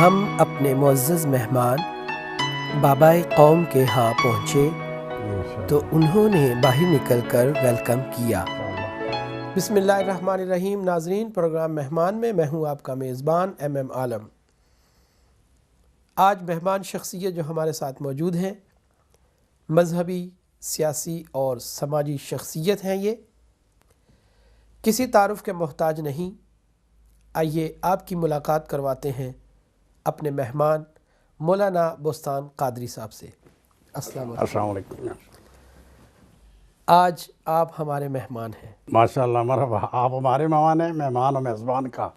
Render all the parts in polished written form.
ہم اپنے معزز مہمان بابا قوم کے ہاں پہنچے تو انہوں نے باہر نکل کر ویلکم کیا۔ بسم اللہ الرحمن الرحیم۔ ناظرین، پروگرام مہمان میں میں ہوں آپ کا میزبان ایم عالم۔ آج مہمان شخصیت جو ہمارے ساتھ موجود ہیں، مذہبی، سیاسی اور سماجی شخصیت ہیں۔ یہ کسی تعارف کے محتاج نہیں۔ آئیے آپ کی ملاقات کرواتے ہیں اپنے مہمان مولانا بستان قادری صاحب سے۔ السلام علیکم۔ آج آپ ہمارے مہمان ہیں۔ ماشاءاللہ، مرحبا۔ آپ ہمارے مہمان ہیں، مہمان و میزبان کا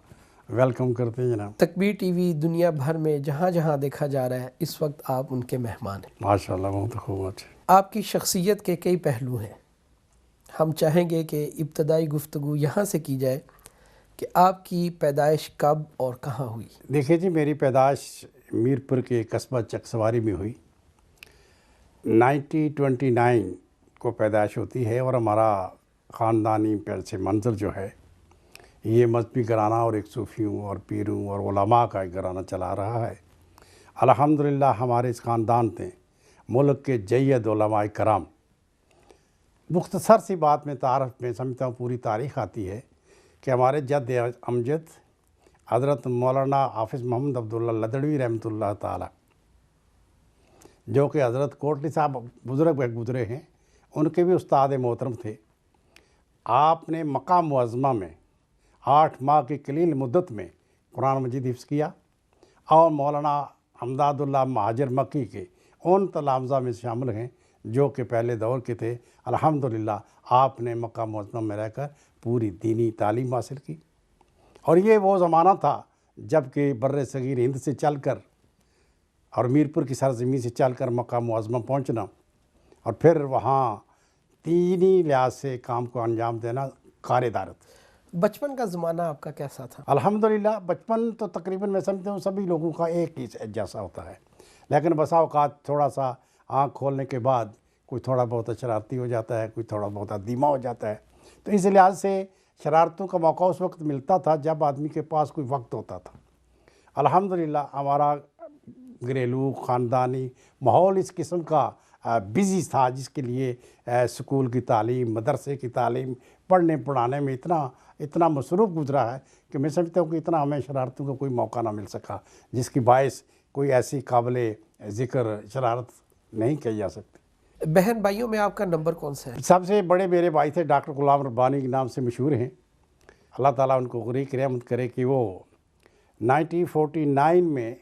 ویلکم کرتے ہیں جناب۔ تکبیر ٹی وی دنیا بھر میں جہاں جہاں دیکھا جا رہا ہے، اس وقت آپ ان کے مہمان ہیں۔ ماشاءاللہ، بہت خوب۔ اچھے۔ آپ کی شخصیت کے کئی پہلو ہیں۔ ہم چاہیں گے کہ ابتدائی گفتگو یہاں سے کی جائے کہ آپ کی پیدائش کب اور کہاں ہوئی؟ دیکھیے جی، میری پیدائش میرپور کے قصبہ چک سواری میں ہوئی۔ 1929 کو پیدائش ہوتی ہے، اور ہمارا خاندانی پس منظر جو ہے، یہ مذہبی گھرانہ اور ایک صوفیوں اور پیروں اور علماء کا ایک گھرانہ چلا رہا ہے۔ الحمدللہ ہمارے اس خاندان نے ملک کے جید علماء کرام، مختصر سی بات میں تعارف میں سمجھتا ہوں پوری تاریخ آتی ہے کہ ہمارے جد امجد حضرت مولانا حافظ محمد عبداللہ لدڑوی رحمۃ اللہ تعالی، جو کہ حضرت کوٹلی صاحب بزرگ گزرے ہیں، ان کے بھی استاد محترم تھے۔ آپ نے مکہ معظمہ میں 8 ماہ کی قلیل مدت میں قرآن مجید حفظ کیا، اور مولانا امداد اللہ مہاجر مکی کے ان تلامذہ میں شامل ہیں جو کہ پہلے دور کے تھے۔ الحمدللہ آپ نے مکہ معظمہ میں رہ کر پوری دینی تعلیم حاصل کی، اور یہ وہ زمانہ تھا جب کہ بر صغیر ہند سے چل کر اور میرپور کی سرزمین سے چل کر مکہ معظمہ پہنچنا، اور پھر وہاں دینی لحاظ سے کام کو انجام دینا کار دارت۔ بچپن کا زمانہ آپ کا کیسا تھا؟ الحمدللہ بچپن تو تقریباً میں سمجھتا ہوں سبھی لوگوں کا ایک ہی جیسا ہوتا ہے، لیکن بسا اوقات تھوڑا سا آنکھ کھولنے کے بعد کوئی تھوڑا بہت شرارتی ہو جاتا ہے، کوئی تھوڑا بہت دھیما ہو جاتا ہے۔ تو اس لحاظ سے شرارتوں کا موقع اس وقت ملتا تھا جب آدمی کے پاس کوئی وقت ہوتا تھا۔ الحمدللہ ہمارا گھریلو خاندانی ماحول اس قسم کا بزی تھا، جس کے لیے اسکول کی تعلیم، مدرسے کی تعلیم، پڑھنے پڑھانے میں اتنا مصروف گزرا ہے کہ میں سمجھتا ہوں کہ اتنا ہمیں شرارتوں کا کوئی موقع نہ مل سکا، جس کی باعث کوئی ایسی قابل ذکر شرارت نہیں کہی جا سکتی۔ بہن بھائیوں میں آپ کا نمبر کون سا ہے؟ سب سے بڑے میرے بھائی تھے، ڈاکٹر غلام ربانی کے نام سے مشہور ہیں۔ اللہ تعالیٰ ان کو غریق رحمت کرے کہ وہ 1949 میں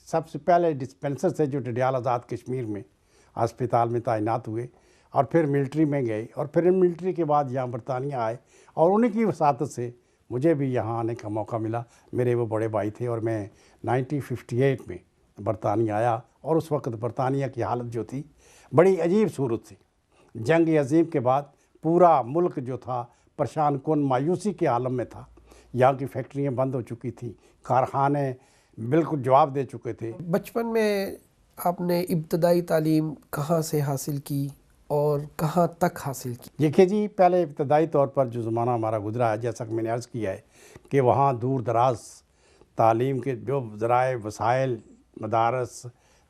سب سے پہلے ڈسپینسر تھے جو ڈڈیال آزاد کشمیر میں ہسپتال میں تعینات ہوئے، اور پھر ملٹری میں گئے، اور پھر ملٹری کے بعد یہاں برطانیہ آئے، اور انہیں کی وساطت سے مجھے بھی یہاں آنے کا موقع ملا۔ میرے وہ بڑے بھائی تھے، اور میں 1958 میں برطانیہ آیا، اور اس وقت برطانیہ کی حالت جو تھی بڑی عجیب صورت تھی۔ جنگ عظیم کے بعد پورا ملک جو تھا پریشان کن مایوسی کے عالم میں تھا۔ یہاں کی فیکٹریاں بند ہو چکی تھیں، کارخانے بالکل جواب دے چکے تھے۔ بچپن میں آپ نے ابتدائی تعلیم کہاں سے حاصل کی اور کہاں تک حاصل کی؟ دیکھیے جی، پہلے ابتدائی طور پر جو زمانہ ہمارا گزرا ہے، جیسا کہ میں نے عرض کیا ہے کہ وہاں دور دراز تعلیم کے جو ذرائع وسائل مدارس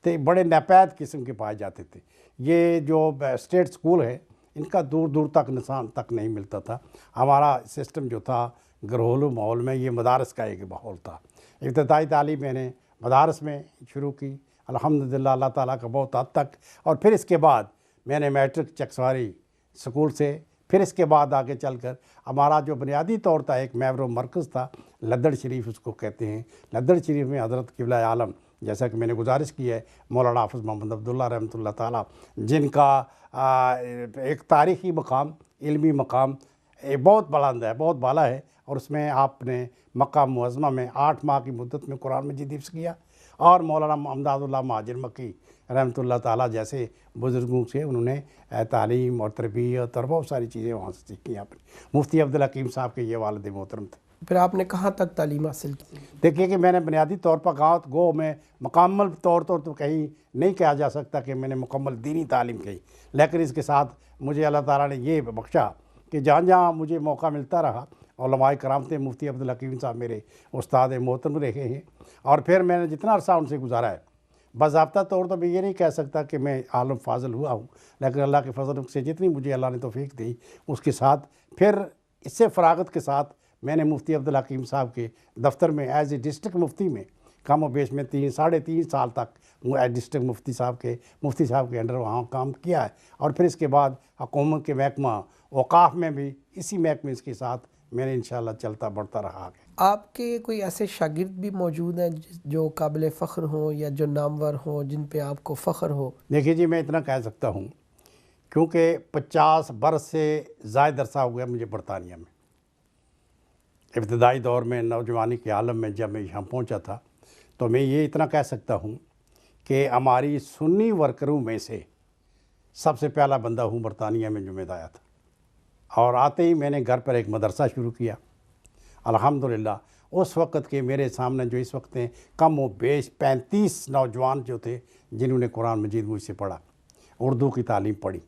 تھے بڑے ناپید قسم کے پائے جاتے تھے۔ یہ جو اسٹیٹ اسکول ہے، ان کا دور دور تک نشان تک نہیں ملتا تھا۔ ہمارا سسٹم جو تھا گھریلو ماحول میں، یہ مدارس کا ایک ماحول تھا۔ ابتدائی تعلیم میں نے مدارس میں شروع کی، الحمدللہ اللہ تعالیٰ کا بہت حد تک، اور پھر اس کے بعد میں نے میٹرک چکسواری سکول سے، پھر اس کے بعد آگے چل کر ہمارا جو بنیادی طور تھا ایک محور و مرکز تھا، لدڑ شریف اس کو کہتے ہیں۔ لدڑ شریف میں حضرت قبلہ عالم، جیسا کہ میں نے گزارش کی ہے، مولانا حافظ محمد عبداللہ رحمۃ اللہ تعالیٰ، جن کا ایک تاریخی مقام، علمی مقام بہت بلند ہے، بہت بالا ہے، اور اس میں آپ نے مکہ معظمہ میں 8 ماہ کی مدت میں قرآن مجید حفظ کیا، اور مولانا امداد اللہ مہاجر مکی رحمۃ اللہ تعالیٰ جیسے بزرگوں سے انہوں نے تعلیم اور تربیت اور بہت ساری چیزیں وہاں سے سیکھی۔ آپ نے مفتی عبدالحکیم صاحب کے یہ والد محترم تھے۔ پھر آپ نے کہاں تک تعلیم حاصل کی؟ دیکھیے کہ میں نے بنیادی طور پر گاؤں میں مکمل طور تو کہیں نہیں کہا جا سکتا کہ میں نے مکمل دینی تعلیم کی، لیکن اس کے ساتھ مجھے اللہ تعالیٰ نے یہ بخشا کہ جہاں جہاں مجھے موقع ملتا رہا، علماء کرام تھے، مفتی عبدالحکیم صاحب میرے استاد محترم رہے ہیں، اور پھر میں نے جتنا عرصہ ان سے گزارا ہے، باضابطہ طور پر میں یہ نہیں کہہ سکتا کہ میں عالم فاضل ہوا ہوں، لیکن اللہ کے فضل سے جتنی مجھے اللہ نے توفیق دی اس کے ساتھ پھر اس سے فراغت کے ساتھ میں نے مفتی عبدالحکیم صاحب کے دفتر میں ایز اے ڈسٹرکٹ مفتی میں کم و بیش میں 3.5 سال تک ڈسٹرکٹ مفتی صاحب کے انڈر وہاں کام کیا ہے، اور پھر اس کے بعد حکومت کے محکمہ اوقاف میں بھی اسی محکمے کے ساتھ میں نے انشاءاللہ چلتا بڑھتا رہا آگے۔ آپ کے کوئی ایسے شاگرد بھی موجود ہیں جو قابل فخر ہوں یا جو نامور ہوں جن پہ آپ کو فخر ہو؟ دیکھیے جی، میں اتنا کہہ سکتا ہوں کیونکہ 50 برس سے زائد عرصہ ہو گیا مجھے برطانیہ میں۔ ابتدائی دور میں نوجوانی کے عالم میں جب میں یہاں پہنچا تھا تو میں یہ اتنا کہہ سکتا ہوں کہ ہماری سنی ورکروں میں سے سب سے پہلا بندہ ہوں برطانیہ میں جو میں آیا تھا، اور آتے ہی میں نے گھر پر ایک مدرسہ شروع کیا۔ الحمدللہ اس وقت کے میرے سامنے جو اس وقت ہیں کم و بیش 35 نوجوان جو تھے جنہوں نے قرآن مجید مجھ سے پڑھا، اردو کی تعلیم پڑھی۔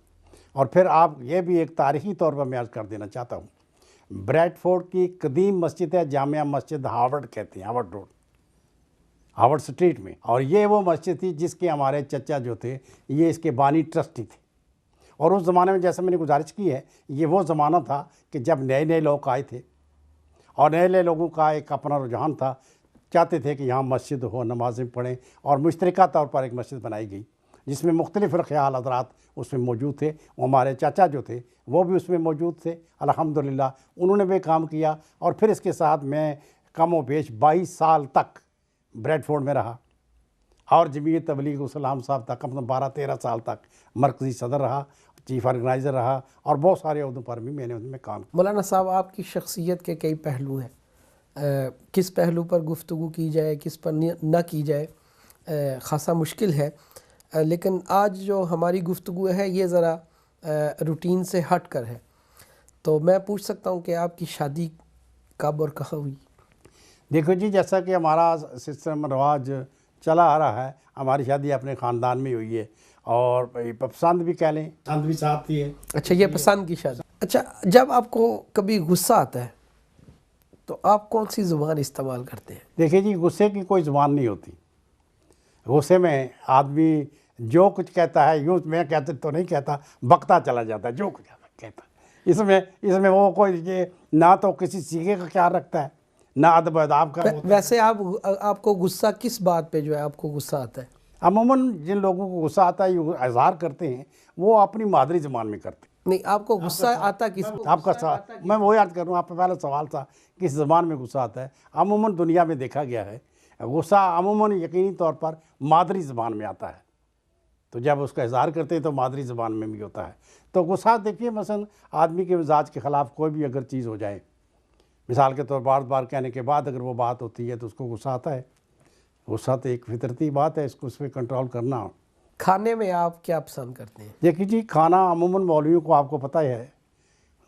اور پھر آپ یہ بھی ایک تاریخی طور پر میں عرض کر دینا چاہتا ہوں، بریڈ فورڈ کی قدیم مسجد ہے جامعہ مسجد ہارورڈ کہتے ہیں، ہارورڈ روڈ، ہارورڈ سٹریٹ میں، اور یہ وہ مسجد تھی جس کے ہمارے چچا جو تھے یہ اس کے بانی ٹرسٹی تھے۔ اور اس زمانے میں جیسا میں نے گزارش کی ہے، یہ وہ زمانہ تھا کہ جب نئے لوگ آئے تھے اور نئے لوگوں کا ایک اپنا رجحان تھا، چاہتے تھے کہ یہاں مسجد ہو، نمازیں پڑھیں، اور مشترکہ طور پر ایک مسجد بنائی گئی جس میں مختلف خیال حضرات اس میں موجود تھے۔ ہمارے چاچا جو تھے وہ بھی اس میں موجود تھے، الحمدللہ انہوں نے بھی کام کیا، اور پھر اس کے ساتھ میں کم و بیش 22 سال تک بریڈ فورڈ میں رہا، اور جمعیت تبلیغ اسلام صاحب تک اپنا 12-13 سال تک مرکزی صدر رہا، چیف آرگنائزر رہا، اور بہت سارے عہدوں پر بھی میں نے ان میں کام کیا۔ مولانا صاحب، آپ کی شخصیت کے کئی پہلو ہیں، کس پہلو پر گفتگو کی جائے کس پر نہ کی جائے خاصا مشکل ہے، لیکن آج جو ہماری گفتگو ہے یہ ذرا روٹین سے ہٹ کر ہے، تو میں پوچھ سکتا ہوں کہ آپ کی شادی کب اور کہاں ہوئی؟ دیکھو جی، جیسا کہ ہمارا سسٹم رواج چلا آ رہا ہے، ہماری شادی اپنے خاندان میں ہوئی ہے، اور پسند بھی کہہ لیں، پسند بھی ساتھ ہی ہے۔ اچھا، یہ پسند کی شادی۔ اچھا، جب آپ کو کبھی غصہ آتا ہے تو آپ کون سی زبان استعمال کرتے ہیں؟ دیکھیے جی، غصے کی کوئی زبان نہیں ہوتی، غصے میں آدمی جو کچھ کہتا ہے، یوں میں کہتے تو نہیں کہتا، بکتا چلا جاتا ہے جو کچھ کہتا ہے۔ اس میں وہ کوئی یہ نہ تو کسی سیغے کا خیال رکھتا ہے، نہ ادب و اداب کا ہوتا ہے۔ ویسے آپ کو غصہ کس بات پہ جو ہے آپ کو غصہ آتا ہے؟ عموماً جن لوگوں کو غصہ آتا ہے یہ اظہار کرتے ہیں، وہ اپنی مادری زبان میں کرتے ہیں۔ نہیں، آپ کو غصہ آتا کس کو؟ آپ کا سوال میں وہی عرض کروں، آپ کا پہلا سوال تھا کس زبان میں غصہ آتا ہے۔ عموماً دنیا میں دیکھا گیا ہے غصہ عموماً یقینی طور پر مادری زبان میں آتا ہے، تو جب اس کا اظہار کرتے ہیں تو مادری زبان میں بھی ہوتا ہے۔ تو غصہ دیکھیے مثلا آدمی کے مزاج کے خلاف کوئی بھی اگر چیز ہو جائے، مثال کے طور پر بار کہنے کے بعد اگر وہ بات ہوتی ہے تو اس کو غصہ آتا ہے۔ غصہ تو ایک فطرتی بات ہے، اس پہ کنٹرول کرنا۔ کھانے میں آپ کیا پسند کرتے ہیں؟ دیکھیے جی، کھانا عموماً مولویوں کو آپ کو پتہ ہی ہے،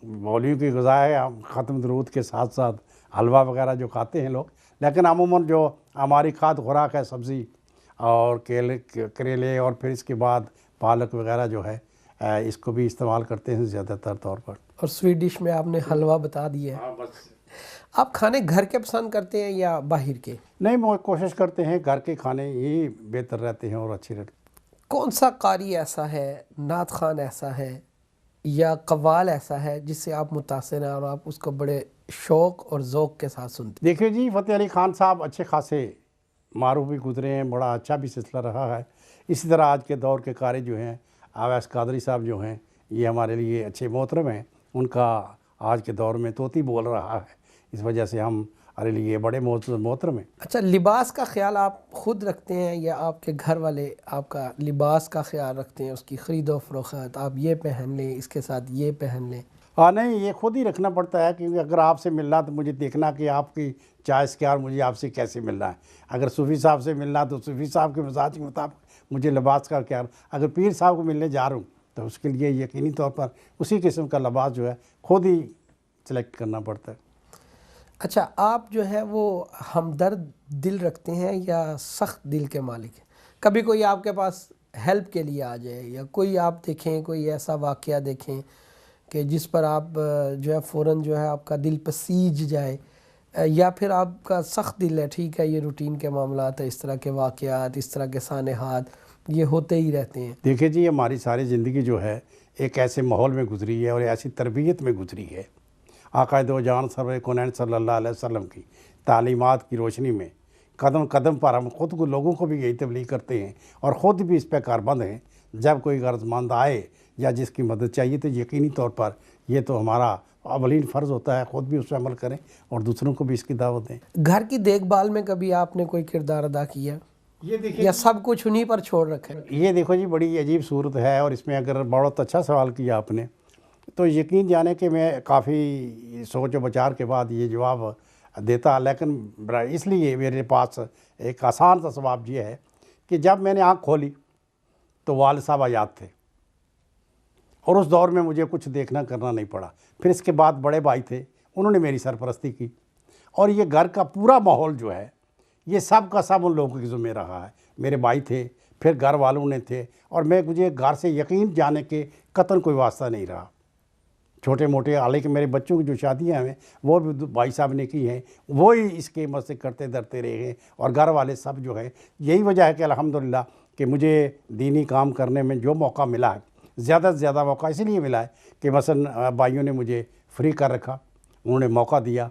مولویوں کی غذا ہے، ختم درود کے ساتھ ساتھ حلوہ وغیرہ جو کھاتے ہیں لوگ، لیکن عموماً جو ہماری کھاد خوراک ہے سبزی اور کریلے، اور پھر اس کے بعد پالک وغیرہ جو ہے اس کو بھی استعمال کرتے ہیں زیادہ تر طور پر۔ اور سویٹ ڈش میں آپ نے حلوہ بتا دیا ہے۔ آپ کھانے گھر کے پسند کرتے ہیں یا باہر کے؟ نہیں، وہ کوشش کرتے ہیں گھر کے کھانے ہی بہتر رہتے ہیں اور اچھے رہتے ہیں۔ کون سا قاری ایسا ہے، نعت خوان ایسا ہے یا قوال ایسا ہے جس سے آپ متاثر ہیں اور آپ اس کو بڑے شوق اور ذوق کے ساتھ سنتے ہیں؟ دیکھیے جی، فتح علی خان صاحب اچھے خاصے معروف بھی گزرے ہیں، بڑا اچھا بھی سلسلہ رہا ہے۔ اسی طرح آج کے دور کے قاری جو ہیں، اویس قادری صاحب جو ہیں، یہ ہمارے لیے اچھے محترم ہیں، ان کا آج کے دور میں طوطی بول رہا ہے، اس وجہ سے ہمارے لیے بڑے محترم ہیں۔ اچھا، لباس کا خیال آپ خود رکھتے ہیں یا آپ کے گھر والے آپ کا لباس کا خیال رکھتے ہیں، اس کی خرید و فروخت، آپ یہ پہن لیں اس کے ساتھ یہ پہن لیں؟ ہاں، نہیں، یہ خود ہی رکھنا پڑتا ہے، کیونکہ اگر آپ سے ملنا تو مجھے دیکھنا کہ آپ کی چوائس کیا اور مجھے آپ سے کیسے ملنا ہے۔ اگر صوفی صاحب سے ملنا تو صوفی صاحب کے مزاج کے مطابق مجھے لباس کا کیا، اگر پیر صاحب کو ملنے جا رہا ہوں تو اس کے لیے یقینی طور پر اسی قسم کا لباس جو ہے خود ہی سلیکٹ کرنا پڑتا ہے۔ اچھا، آپ جو ہے وہ ہمدرد دل رکھتے ہیں یا سخت دل کے مالک ہیں؟ کبھی کوئی آپ کے پاس ہیلپ کے لیے آ جائے یا کوئی آپ دیکھیں کوئی ایسا واقعہ دیکھیں کہ جس پر آپ جو ہے فوراً جو ہے آپ کا دل پسیج جائے، یا پھر آپ کا سخت دل ہے ٹھیک ہے یہ روٹین کے معاملات ہے، اس طرح کے واقعات، اس طرح کے سانحات یہ ہوتے ہی رہتے ہیں؟ دیکھیں جی، ہماری ساری زندگی جو ہے ایک ایسے ماحول میں گزری ہے اور ایسی تربیت میں گزری ہے، آقا دو جان سرور کونین صلی اللہ علیہ وسلم کی تعلیمات کی روشنی میں قدم قدم پر ہم خود کو لوگوں کو بھی یہی تبلیغ کرتے ہیں اور خود بھی اس پہ کاربند ہیں۔ جب کوئی غرض مند آئے یا جس کی مدد چاہیے تو یقینی طور پر یہ تو ہمارا اولین فرض ہوتا ہے خود بھی اس پہ عمل کریں اور دوسروں کو بھی اس کی دعوت دیں۔ گھر کی دیکھ بھال میں کبھی آپ نے کوئی کردار ادا کیا یہ دیکھیں یا سب کچھ انہی پر چھوڑ رکھا ہے؟ یہ دیکھو جی، بڑی عجیب صورت ہے اور اس میں اگر بہت اچھا سوال کیا آپ نے تو یقین جانے کہ میں کافی سوچ و بچار کے بعد یہ جواب دیتا، لیکن اس لیے میرے پاس ایک آسان سا جواب یہ ہے کہ جب میں نے آنکھ کھولی تو والد صاحب یاد تھے اور اس دور میں مجھے کچھ دیکھنا کرنا نہیں پڑا۔ پھر اس کے بعد بڑے بھائی تھے، انہوں نے میری سرپرستی کی اور یہ گھر کا پورا ماحول جو ہے یہ سب کا سب ان لوگوں کی ذمہ رہا ہے۔ میرے بھائی تھے، پھر گھر والوں نے تھے، اور مجھے گھر سے یقین جانے کے قطعاً کوئی واسطہ نہیں رہا۔ چھوٹے موٹے حالانکہ میرے بچوں کی جو شادیاں ہیں وہ بھی بھائی صاحب نے کی ہیں، وہی اس کے مت سے کرتے درتے رہے ہیں، اور گھر والے سب جو ہے یہی وجہ ہے کہ الحمدللہ کہ مجھے دینی کام کرنے میں جو موقع ملا ہے، زیادہ سے زیادہ موقع اس لیے ملا ہے کہ مثلا بھائیوں نے مجھے فری کر رکھا، انہوں نے موقع دیا،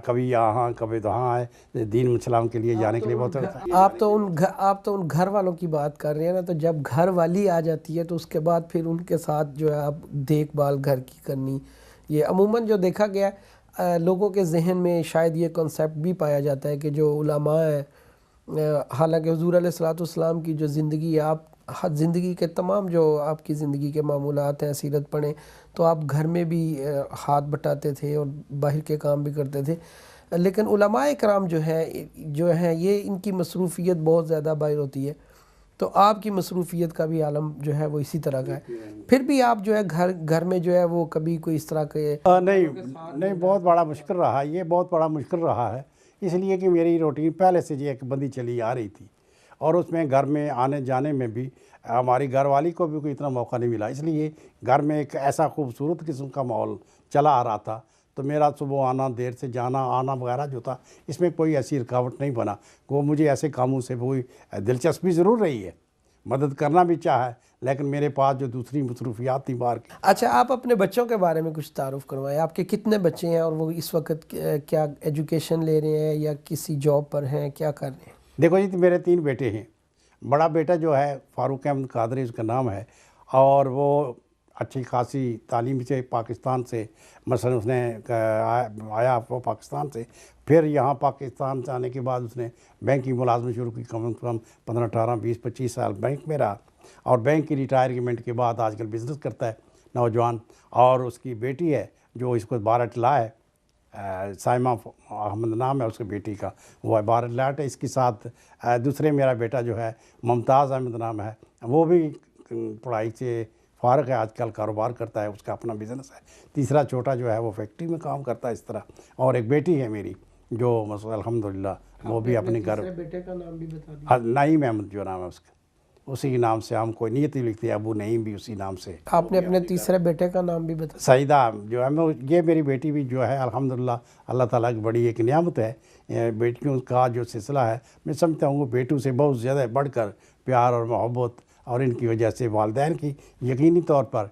کبھی یہاں کبھی وہاں ہے، دین اسلام کے لیے جانے کے لیے بہت آپ تو ان گھر والوں کی بات کر رہے ہیں نا، تو جب گھر والی آ جاتی ہے تو اس کے بعد پھر ان کے ساتھ جو ہے آپ دیکھ بھال گھر کی کرنی، یہ عموماً جو دیکھا گیا لوگوں کے ذہن میں شاید یہ کنسیپٹ بھی پایا جاتا ہے کہ جو علماء ہیں، حالانکہ حضور علیہ الصلوۃ والسلام کی جو زندگی ہے، آپ زندگی کے تمام جو آپ کی زندگی کے معمولات ہیں سیرت پڑھیں تو آپ گھر میں بھی ہاتھ بٹاتے تھے اور باہر کے کام بھی کرتے تھے، لیکن علماء کرام جو ہیں یہ ان کی مصروفیت بہت زیادہ باہر ہوتی ہے، تو آپ کی مصروفیت کا بھی عالم جو ہے وہ اسی طرح کا ہے، پھر بھی آپ جو ہے گھر میں جو ہے وہ کبھی کوئی اس طرح کے نہیں بہت بڑا مشکل رہا، یہ بہت بڑا مشکل رہا ہے، اس لیے کہ میری روٹین پہلے سے ایک بندی چلی آ رہی تھی اور اس میں گھر میں آنے جانے میں بھی ہماری گھر والی کو بھی کوئی اتنا موقع نہیں ملا، اس لیے گھر میں ایک ایسا خوبصورت قسم کا ماحول چلا آ رہا تھا، تو میرا صبح آنا، دیر سے جانا آنا وغیرہ جو تھا اس میں کوئی ایسی رکاوٹ نہیں بنا۔ وہ مجھے ایسے کاموں سے کوئی دلچسپی ضرور رہی ہے، مدد کرنا بھی چاہا ہے، لیکن میرے پاس جو دوسری مصروفیات تھیں باہر کی۔ اچھا، آپ اپنے بچوں کے بارے میں کچھ تعارف کروائیں، آپ کے کتنے بچے ہیں اور وہ اس وقت کیا ایجوکیشن لے رہے ہیں یا کسی جاب پر ہیں، کیا کر رہے ہیں؟ دیکھو جی، میرے 3 بیٹے ہیں۔ بڑا بیٹا جو ہے فاروق احمد قادری اس کا نام ہے، اور وہ اچھی خاصی تعلیم سے پاکستان سے مثلا اس نے آیا وہ پاکستان سے، پھر یہاں پاکستان سے آنے کے بعد اس نے بینک کی ملازمت شروع کی، کم از کم 15 18 20 25 سال بینک میں رہا، اور بینک کی ریٹائرمنٹ کے بعد آج کل بزنس کرتا ہے نوجوان۔ اور اس کی بیٹی ہے جو اس کو بارٹ لا ہے، سائمہ احمد نام ہے اس کی بیٹی کا، وہ بارٹ لاٹ ہے۔ اس کے ساتھ دوسرے میرا بیٹا جو ہے ممتاز احمد نام ہے، وہ بھی پڑھائی سے فارغ ہے، آج کل کاروبار کرتا ہے، اس کا اپنا بزنس ہے۔ تیسرا چھوٹا جو ہے وہ فیکٹری میں کام کرتا ہے اس طرح، اور ایک بیٹی ہے میری جو مثلا الحمدللہ وہ بھی اپنے گھر، بیٹے کا نام بھی بتا دیں۔ نعیم احمد جو نام ہے اس کا، اسی نام سے ہم کوئی نیت ہی لکھتے ہیں، ابو نعیم بھی اسی نام سے۔ آپ نے اپنے تیسرے بیٹے کا نام بھی بتا سعیدہ جو ہے یہ میری بیٹی بھی جو ہے الحمدللہ اللہ تعالیٰ کی بڑی ایک نعمت ہے۔ بیٹیوں کا جو سلسلہ ہے میں سمجھتا ہوں وہ بیٹوں سے بہت زیادہ بڑھ کر پیار اور محبت، اور ان کی وجہ سے والدین کی یقینی طور پر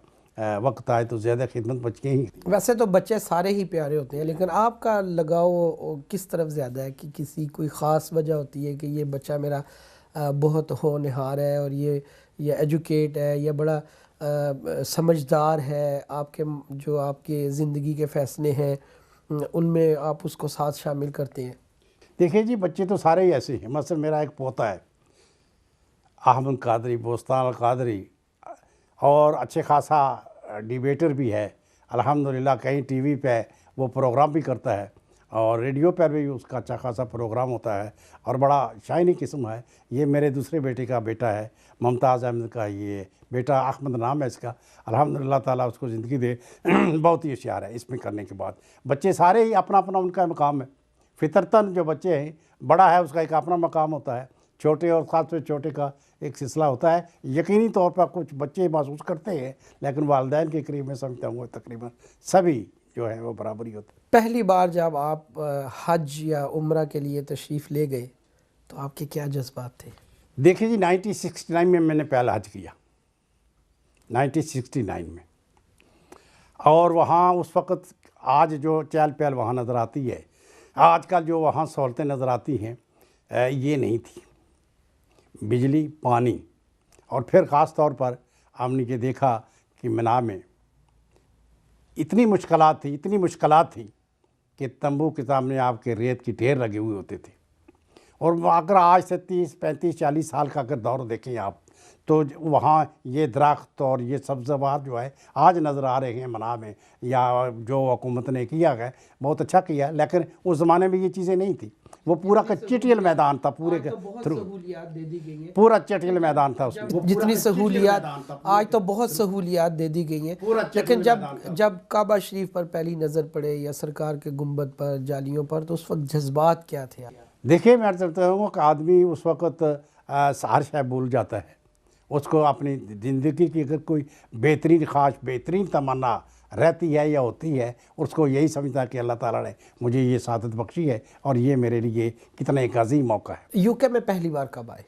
وقت آئے تو زیادہ خدمت بچے ہی۔ ویسے تو بچے سارے ہی پیارے ہوتے ہیں، لیکن آپ کا لگاؤ کس طرف زیادہ ہے، کہ کسی کوئی خاص وجہ ہوتی ہے کہ یہ بچہ میرا بہت ہونہار ہے اور یہ ایجوکیٹ ہے، یہ بڑا سمجھدار ہے، آپ کے زندگی کے فیصلے ہیں ان میں آپ اس کو ساتھ شامل کرتے ہیں؟ دیکھیں جی، بچے تو سارے ہی ایسے ہیں، مثلا میرا ایک پوتا ہے احمد قادری بوستان القادری، اور اچھے خاصا ڈیبیٹر بھی ہے الحمدللہ، کہیں ٹی وی پہ وہ پروگرام بھی کرتا ہے اور ریڈیو پر بھی اس کا اچھا خاصا پروگرام ہوتا ہے، اور بڑا شائنی قسم ہے۔ یہ میرے دوسرے بیٹے کا بیٹا ہے ممتاز احمد کا، یہ بیٹا احمد نام ہے اس کا، الحمدللہ تعالیٰ اس کو زندگی دے، بہت ہی ہوشیار ہے اس میں کرنے کے بعد۔ بچے سارے ہی اپنا اپنا ان کا مقام ہے، فطرتاً جو بچے ہیں، بڑا ہے اس کا ایک اپنا مقام ہوتا ہے، چھوٹے اور خاص طور چھوٹے کا ایک سلسلہ ہوتا ہے. یقینی طور پر کچھ بچے محسوس کرتے ہیں، لیکن والدین کے قریب میں سمجھتا ہوں تقریباً سبھی جو ہے وہ برابری ہوتے ہیں. پہلی بار جب آپ حج یا عمرہ کے لیے تشریف لے گئے تو آپ کے کیا جذبات تھے؟ دیکھیں جی 1969 میں نے پہلا حج کیا، 1969 میں، اور وہاں اس وقت آج جو چہل پہل وہاں نظر آتی ہے، آج کل جو وہاں سہولتیں نظر آتی ہیں یہ نہیں تھی. بجلی، پانی، اور پھر خاص طور پر ہم نے یہ دیکھا کہ منی میں اتنی مشکلات تھیں کہ تمبو کے سامنے آپ کے ریت کی ڈھیر لگے ہوئے ہوتے تھے. اور اگر آج سے 30 35 40 سال کا اگر دور دیکھیں آپ تو وہاں یہ درخت اور یہ سبزیجات جو ہے آج نظر آ رہے ہیں منی میں، یا جو حکومت نے کیا ہے بہت اچھا کیا، لیکن اس زمانے میں یہ چیزیں نہیں تھیں. وہ پورا کا چٹیل میدان تھا، پورے کا سہولیات دے دی گئی ہیں، پورا چٹیل میدان تھا اس میں. جتنی سہولیات آج تو بہت سہولیات دے دی گئی ہیں، لیکن جب کعبہ شریف پر پہلی نظر پڑے یا سرکار کے گنبد پر، جالیوں پر، تو اس وقت جذبات کیا تھے؟ دیکھیے میں چلتا ہوں کہ آدمی اس وقت ہر شے بھول جاتا ہے. اس کو اپنی زندگی کی اگر کوئی بہترین خواہش، بہترین تمنا رہتی ہے یا ہوتی ہے، اس کو یہی سمجھتا ہے کہ اللہ تعالیٰ نے مجھے یہ سعادت بخشی ہے اور یہ میرے لیے کتنا ایک عظیم موقع ہے. یو کے میں پہلی بار کب آئے؟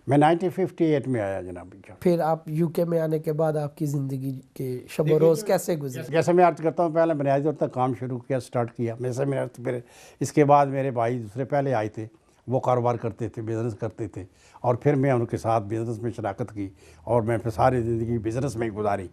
میں 1958 میں آیا جناب. پھر آپ یو کے میں آنے کے بعد آپ کی زندگی کے شب و روز کیسے گزرے؟ جیسے میں عرض کرتا ہوں، پہلے بنیادی طور پر کام شروع کیا، سٹارٹ کیا. پھر اس کے بعد میرے بھائی دوسرے پہلے آئے تھے، وہ کاروبار کرتے تھے، بزنس کرتے تھے، اور پھر میں ان کے ساتھ بزنس میں شراکت کی، اور میں پھر ساری زندگی بزنس میں گزاری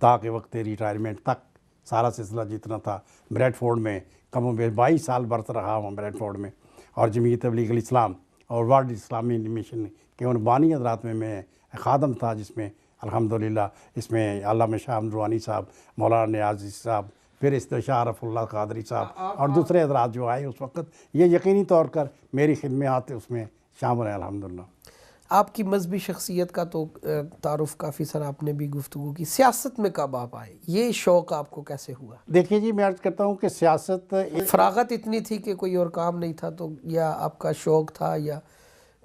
تاکہ وقت ریٹائرمنٹ تک سارا سلسلہ جتنا تھا. بریڈ فورڈ میں کم و بیش 22 سال برس رہا ہوں بریڈ فورڈ میں، اور جمعیت تبلیغ الاسلام اور ورلڈ اسلامی مشن کے ان بانی حضرات میں خادم تھا، جس میں الحمدللہ اس میں علامہ شاہ احمد روحانی صاحب، مولانا نیازی صاحب، پھر استشار رف اللہ قادری صاحب اور دوسرے حضرات جو آئے اس وقت، یہ یقینی طور پر میری خدمات اس میں شامل ہیں الحمدللہ. آپ کی مذہبی شخصیت کا تو تعارف کافی سارا آپ نے بھی گفتگو کی. سیاست میں کب آپ آئے؟ یہ شوق آپ کو کیسے ہوا؟ دیکھیے جی میں عرض کرتا ہوں کہ سیاست فراغت اتنی تھی کہ کوئی اور کام نہیں تھا تو، یا آپ کا شوق تھا، یا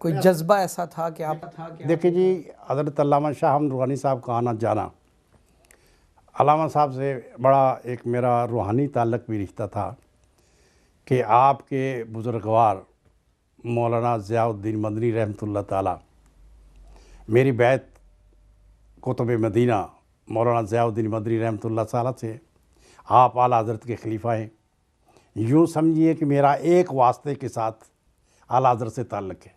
کوئی جذبہ ایسا تھا کہ آپ؟ دیکھیں جی حضرت علامہ شاہ احمد روحانی صاحب کا آنا جانا، علامہ صاحب سے بڑا ایک میرا روحانی تعلق بھی رشتہ تھا کہ آپ کے بزرگوار مولانا ضیاء الدین مدنی رحمۃ اللہ تعالیٰ میری بیعت کتب مدینہ مولانا ضیاء الدین مدنی رحمۃ اللہ تعالیٰ سے، آپ اعلیٰ حضرت کے خلیفہ ہیں. یوں سمجھیے کہ میرا ایک واسطے کے ساتھ اعلیٰ حضرت سے تعلق ہے.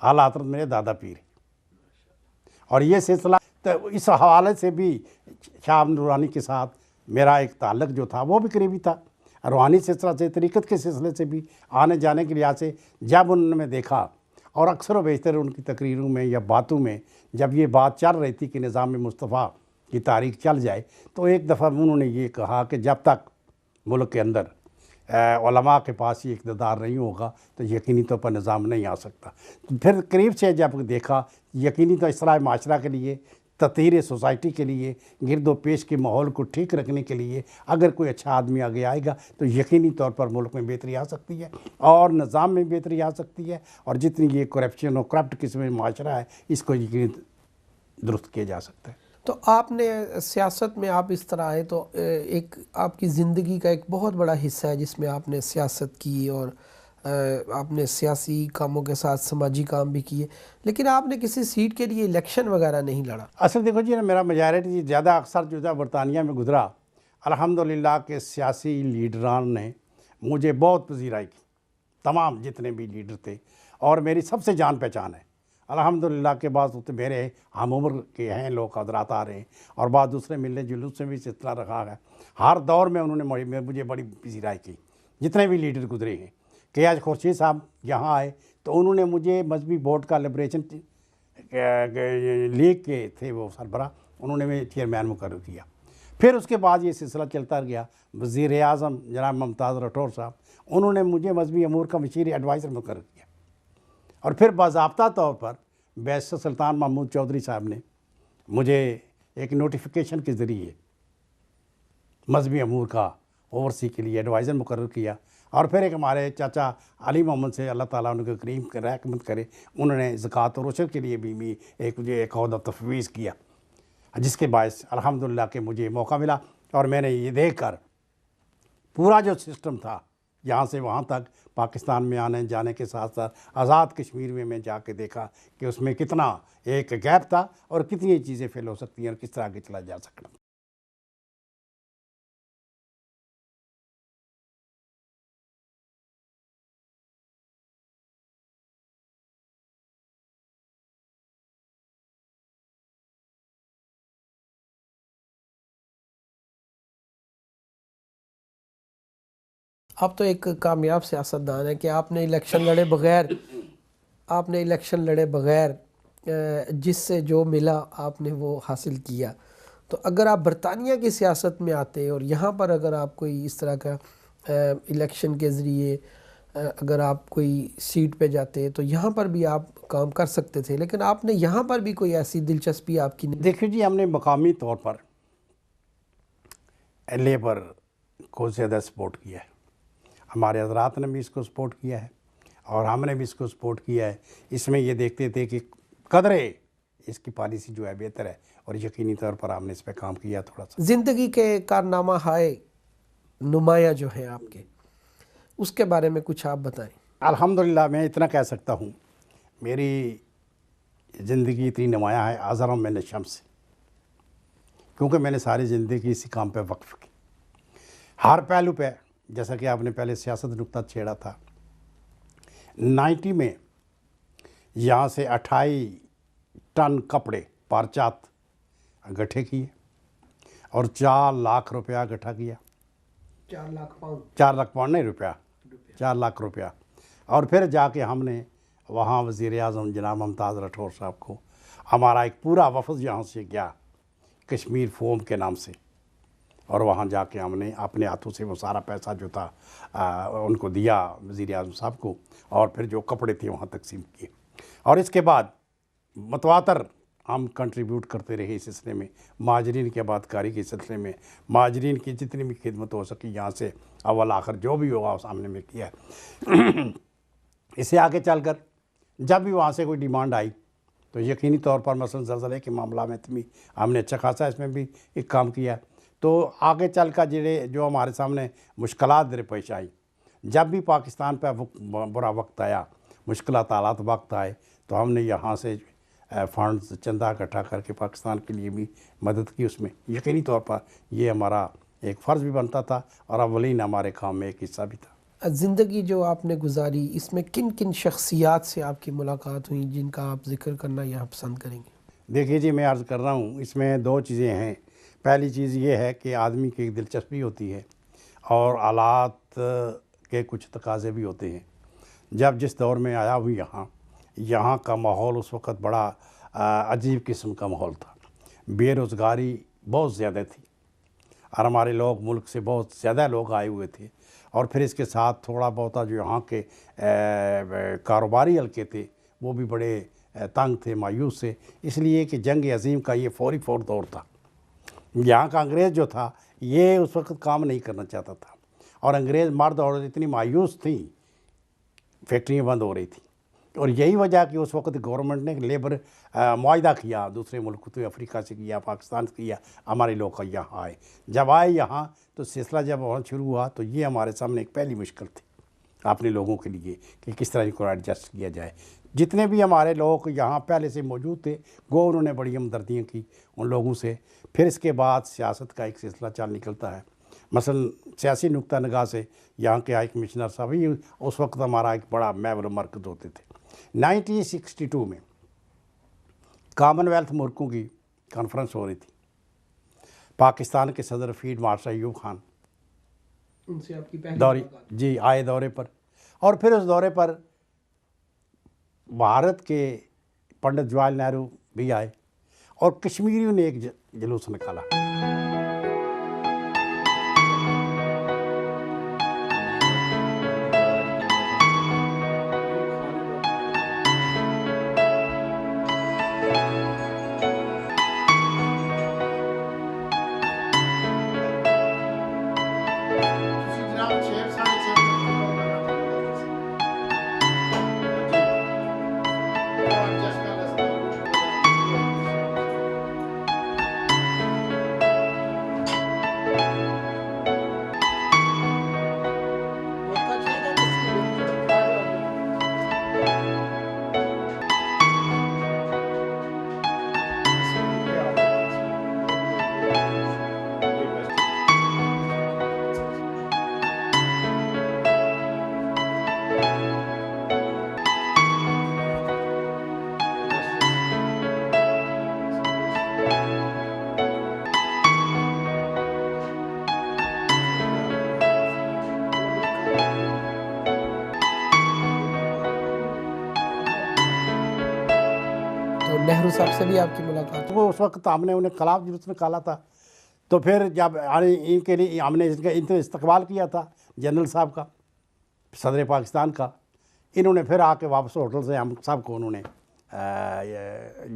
اعلیٰ حضرت میرے دادا پیر ہیں، اور یہ سلسلہ تو اس حوالے سے بھی شاہ احمد روحانی کے ساتھ میرا ایک تعلق جو تھا وہ بھی قریبی تھا. روحانی سلسلہ سے، طریقت کے سلسلے سے بھی آنے جانے کے لحاظ سے جب انہوں نے دیکھا، اور اکثر و بیشتر ان کی تقریروں میں یا باتوں میں جب یہ بات چل رہی تھی کہ نظام مصطفیٰ کی تاریخ چل جائے، تو ایک دفعہ انہوں نے یہ کہا کہ جب تک ملک کے اندر علماء کے پاس یہ اقتدار نہیں ہوگا تو یقینی طور پر نظام نہیں آ سکتا. پھر قریب سے جب دیکھا، یقینی طور اصلاح معاشرہ کے لیے، تطہیر سوسائٹی کے لیے، گرد و پیش کے ماحول کو ٹھیک رکھنے کے لیے اگر کوئی اچھا آدمی آگے آئے گا تو یقینی طور پر ملک میں بہتری آ سکتی ہے، اور نظام میں بہتری آ سکتی ہے، اور جتنی یہ کرپشن اور کرپٹ قسم میں معاشرہ ہے اس کو یقینی درست کیا جا سکتا ہے. تو آپ نے سیاست میں آپ اس طرح آئے تو ایک آپ کی زندگی کا ایک بہت بڑا حصہ ہے جس میں آپ نے سیاست کی، اور آپ نے سیاسی کاموں کے ساتھ سماجی کام بھی کیے، لیکن آپ نے کسی سیٹ کے لیے الیکشن وغیرہ نہیں لڑا. اصل دیکھو جی میرا میجارٹی زیادہ اکثر جو ہے برطانیہ میں گزرا. الحمدللہ کہ سیاسی لیڈران نے مجھے بہت پذیرائی کی، تمام جتنے بھی لیڈر تھے، اور میری سب سے جان پہچان ہے الحمدللہ. کے بعد میرے ہم عمر کے ہیں لوگ حضرات آ رہے ہیں، اور بعض دوسرے ملنے جلوس سے بھی اس طرح رکھا ہے. ہر دور میں انہوں نے مجھے بڑی پذیرائی کی، جتنے بھی لیڈر گزرے ہیں. کہ آج خورشید صاحب یہاں آئے تو انہوں نے مجھے مذہبی بورڈ کا لبریشن لیگ کے تھے وہ سربراہ، انہوں نے مجھے چیئرمین مقرر کیا. پھر اس کے بعد یہ سلسلہ چلتا گیا. وزیر اعظم جناب ممتاز راٹھور صاحب، انہوں نے مجھے مذہبی امور کا مشیر ایڈوائزر مقرر کیا. اور پھر باضابطہ طور پر بیرسٹر سلطان محمود چودھری صاحب نے مجھے ایک نوٹیفیکیشن کے ذریعے مذہبی امور کا اوورسی کے لیے ایڈوائزر مقرر کیا. اور پھر ایک ہمارے چاچا علی محمد سے اللہ تعالیٰ ان کے کریم کے رحمت کرے، انہوں نے زکوٰۃ و عشر کے لیے بھی ایک مجھے ایک عہدہ تفویض کیا، جس کے باعث الحمدللہ کہ مجھے موقع ملا اور میں نے یہ دیکھ کر پورا جو سسٹم تھا یہاں سے وہاں تک پاکستان میں آنے جانے کے ساتھ ساتھ آزاد کشمیر میں جا کے دیکھا کہ اس میں کتنا ایک گیپ تھا اور کتنی چیزیں فیل ہو سکتی ہیں اور کس طرح آگے چلا جا سکتا۔ آپ تو ایک کامیاب سیاستدان ہیں کہ آپ نے الیکشن لڑے بغیر جس سے جو ملا آپ نے وہ حاصل کیا۔ تو اگر آپ برطانیہ کی سیاست میں آتے اور یہاں پر اگر آپ کوئی اس طرح کا الیکشن کے ذریعے اگر آپ کوئی سیٹ پہ جاتے تو یہاں پر بھی آپ کام کر سکتے تھے، لیکن آپ نے یہاں پر بھی کوئی ایسی دلچسپی آپ کی نہیں۔ دیکھیے جی، ہم نے مقامی طور پر لیبر کو زیادہ سپورٹ کیا ہے، ہمارے حضرات نے بھی اس کو سپورٹ کیا ہے اور ہم نے بھی اس کو سپورٹ کیا ہے۔ اس میں یہ دیکھتے تھے کہ قدرے اس کی پالیسی جو ہے بہتر ہے اور یقینی طور پر ہم نے اس پہ کام کیا تھوڑا سا۔ زندگی کے کارنامہ ہائے نمایاں جو ہیں آپ کے، اس کے بارے میں کچھ آپ بتائیں۔ الحمدللہ میں اتنا کہہ سکتا ہوں، میری زندگی اتنی نمایاں ہے اعظم من الشمس، کیونکہ میں نے ساری زندگی اسی کام پہ وقف کی، ہر پہلو پہ۔ جیسا کہ آپ نے پہلے سیاست نکتہ چھیڑا تھا، 90 میں یہاں سے 28 ٹن کپڑے پارچات اکٹھے کیے اور 4 لاکھ روپیہ اکٹھا کیا۔ 4 لاکھ پاؤنڈ 4 لاکھ پاؤنڈ نہیں، روپیہ 4 لاکھ روپیہ۔ اور پھر جا کے ہم نے وہاں وزیر اعظم جناب ممتاز راٹھور صاحب کو، ہمارا ایک پورا وفد یہاں سے گیا کشمیر فوم کے نام سے، اور وہاں جا کے ہم نے اپنے ہاتھوں سے وہ سارا پیسہ جو تھا ان کو دیا وزیر اعظم صاحب کو، اور پھر جو کپڑے تھے وہاں تقسیم کیے۔ اور اس کے بعد متواتر ہم کنٹریبیوٹ کرتے رہے اس سلسلے میں، مہاجرین کی آباد کاری کے سلسلے میں، مہاجرین کی جتنی بھی خدمت ہو سکی یہاں سے اول آخر جو بھی ہوگا سامنے میں کیا ہے۔ اس سے آگے چل کر جب بھی وہاں سے کوئی ڈیمانڈ آئی تو یقینی طور پر مثلا زلزلے کے معاملہ میں بھی ہم نے اچھا خاصا اس میں بھی ایک کام کیا۔ تو آگے چل کر جو ہمارے سامنے مشکلات درپیش آئی، جب بھی پاکستان پہ برا وقت آیا، مشکلات حالات وقت آئے، تو ہم نے یہاں سے فنڈز چندہ اکٹھا کر کے پاکستان کے لیے بھی مدد کی۔ اس میں یقینی طور پر یہ ہمارا ایک فرض بھی بنتا تھا اور اولین ہمارے کام میں ایک حصہ بھی تھا۔ زندگی جو آپ نے گزاری، اس میں کن کن شخصیات سے آپ کی ملاقات ہوئی جن کا آپ ذکر کرنا یہاں پسند کریں گے؟ دیکھیے جی، میں عرض کر رہا ہوں، اس میں 2 چیزیں ہیں۔ پہلی چیز یہ ہے کہ آدمی کی ایک دلچسپی ہوتی ہے اور حالات کے کچھ تقاضے بھی ہوتے ہیں۔ جب جس دور میں آیا ہوں یہاں کا ماحول اس وقت بڑا عجیب قسم کا ماحول تھا، بے روزگاری بہت زیادہ تھی اور ہمارے لوگ ملک سے بہت زیادہ لوگ آئے ہوئے تھے، اور پھر اس کے ساتھ تھوڑا بہت جو یہاں کے کاروباری حلقے تھے وہ بھی بڑے تنگ تھے، مایوس تھے، اس لیے کہ جنگ عظیم کا یہ فوری دور تھا۔ یہاں کا انگریز جو تھا یہ اس وقت کام نہیں کرنا چاہتا تھا، اور انگریز مرد اور اتنی مایوس تھیں، فیکٹریاں بند ہو رہی تھیں، اور یہی وجہ کہ اس وقت گورنمنٹ نے لیبر معاہدہ کیا، دوسرے ملکوں سے، افریقہ سے کیا، پاکستان سے کیا، ہمارے لوگ یہاں آئے۔ جب آئے یہاں تو سلسلہ جب وہاں شروع ہوا تو یہ ہمارے سامنے ایک پہلی مشکل تھی اپنے لوگوں کے لیے کہ کس طرح ان کو ایڈجسٹ کیا جائے۔ جتنے بھی ہمارے لوگ یہاں پہلے سے موجود تھے وہ انہوں نے بڑی ہمدردیاں کی ان لوگوں سے۔ پھر اس کے بعد سیاست کا ایک سلسلہ چل نکلتا ہے، مثلا سیاسی نقطہ نگاہ سے یہاں کے ہائی کمشنر صاحب ہی اس وقت ہمارا ایک بڑا محور مرکز ہوتے تھے۔ 1962 میں کامن ویلتھ ملکوں کی کانفرنس ہو رہی تھی، پاکستان کے صدر فیلڈ مارشل ایوب خان ان سے آپ کی پہلی جی آئے دورے پر، اور پھر اس دورے پر بھارت کے پنڈت جواہر لال نہرو بھی آئے اور کشمیریوں نے ایک جلوس نکالا۔ تو نہرو صاحب سے بھی آپ کی ملاقات وہ اس وقت ہم نے انہیں خلاف جلوس نکالا تھا، تو پھر جب ان کے لیے ہم نے ان کا استقبال کیا تھا جنرل صاحب کا، صدر پاکستان کا، انہوں نے پھر آ کے واپس ہوٹل سے ہم سب کو انہوں نے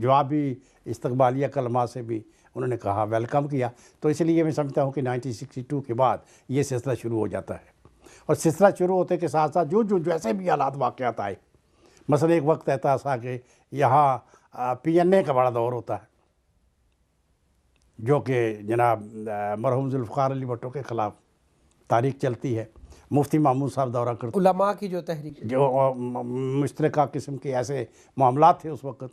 جوابی استقبالیہ کلمات سے بھی انہوں نے کہا، ویلکم کیا. تو اس لیے میں سمجھتا ہوں کہ 1962 کے بعد یہ سلسلہ شروع ہو جاتا ہے. اور سلسلہ شروع ہوتے کے ساتھ ساتھ جو جیسے بھی حالات واقعات آئے، مثلا ایک وقت ایسا تھا کہ یہاں پی این اے کا بڑا دور ہوتا ہے، جو کہ جناب مرحوم ذوالفقار علی بھٹو کے خلاف تاریخ چلتی ہے. مفتی محمود صاحب دورہ کرتے، علماء کی جو تحریک جو مشترکہ قسم کے ایسے معاملات تھے اس وقت،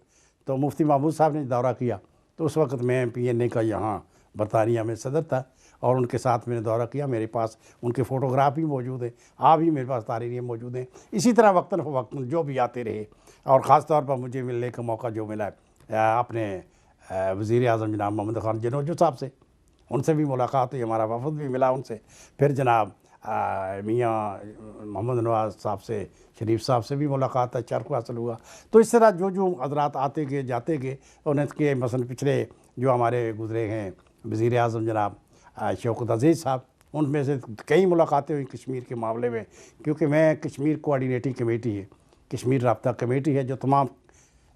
تو مفتی محمود صاحب نے دورہ کیا. تو اس وقت میں پی این اے کا یہاں برطانیہ میں صدر تھا، اور ان کے ساتھ میں نے دورہ کیا. میرے پاس ان کے فوٹوگراف بھی موجود ہیں، آپ بھی میرے پاس تحریریں موجود ہیں. اسی طرح وقتاً فوقتاً جو بھی آتے رہے، اور خاص طور پر مجھے ملنے کا موقع جو ملا اپنے وزیر اعظم جناب محمد خان جنوجو صاحب سے، ان سے بھی ملاقات ہوئی، ہمارا وفد بھی ملا ان سے. پھر جناب میاں محمد نواز صاحب سے، شریف صاحب سے بھی ملاقات ہے، چرخ حاصل ہوا. تو اس طرح جو حضرات آتے گئے جاتے گئے، انہیں کے مثلا پچھلے جو ہمارے گزرے ہیں وزیر اعظم جناب شوکت عزیز صاحب، ان میں سے کئی ملاقاتیں ہوئی کشمیر کے معاملے میں، کیونکہ میں کشمیر کوآرڈینیٹنگ کمیٹی ہے، کشمیر رابطہ کمیٹی ہے، جو تمام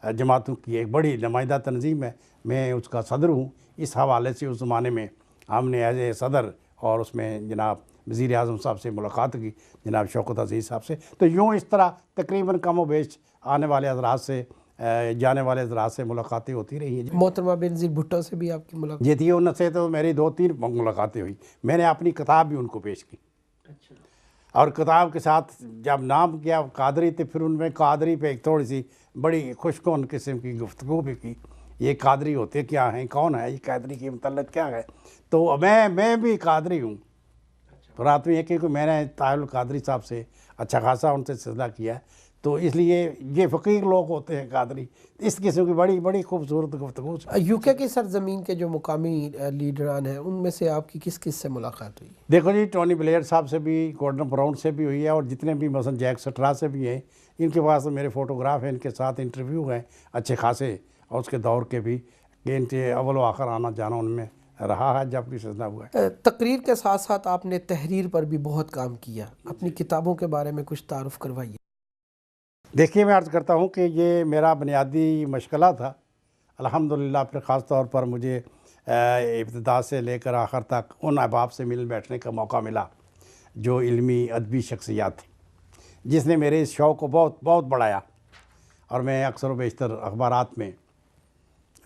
جماعتوں کی ایک بڑی نمائندہ تنظیم ہے، میں اس کا صدر ہوں. اس حوالے سے اس زمانے میں ہم نے ایز اے صدر اور اس میں جناب وزیر اعظم صاحب سے ملاقات کی، جناب شوکت عزیز صاحب سے. تو یوں اس طرح تقریباً کم و بیش آنے والے حضرات سے جانے والے حضرات سے ملاقاتیں ہوتی رہی ہیں. محترمہ بینظیر بھٹو سے بھی آپ کی ملاقات؟ یہ تھی ان سے تو میری 2-3 ملاقاتیں ہوئی. میں نے اپنی کتاب بھی ان کو پیش کی، اور کتاب کے ساتھ جب نام کیا قادری، تو پھر ان میں قادری پہ ایک تھوڑی سی بڑی خوشگوار قسم کی گفتگو بھی کی. یہ قادری ہوتے کیا ہیں، کون ہے یہ قادری کے متعلق کیا ہے؟ تو میں بھی قادری ہوں. تو رات میں یہ کہ میں نے طاہر القادری صاحب سے اچھا خاصا ان سے سلسلہ کیا ہے، تو اس لیے یہ فقیر لوگ ہوتے ہیں قادری. اس قسم کی بڑی خوبصورت گفتگو. یو کے کی سرزمین کے جو مقامی لیڈران ہیں، ان میں سے آپ کی کس کس سے ملاقات ہوئی؟ دیکھو جی، ٹونی بلیئر صاحب سے بھی، گورڈن براؤن سے بھی ہوئی ہے، اور جتنے بھی مثلا جیک سٹرا سے بھی ہیں. ان کے پاس میرے فوٹوگراف ہیں، ان کے ساتھ انٹرویو ہیں اچھے خاصے، اور اس کے دور کے بھی، کہ ان کے اول و آخر آنا جانا ان میں رہا ہے جب بھی سلسلہ ہوا ہے. تقریر کے ساتھ ساتھ آپ نے تحریر پر بھی بہت کام کیا. اپنی کتابوں کے بارے میں کچھ تعارف کروائیے. دیکھیے، میں عرض کرتا ہوں کہ یہ میرا بنیادی مشغلہ تھا الحمدللہ. پھر خاص طور پر مجھے ابتدا سے لے کر آخر تک ان احباب سے مل بیٹھنے کا موقع ملا جو علمی ادبی شخصیات تھیں، جس نے میرے اس شوق کو بہت بڑھایا. اور میں اکثر و بیشتر اخبارات میں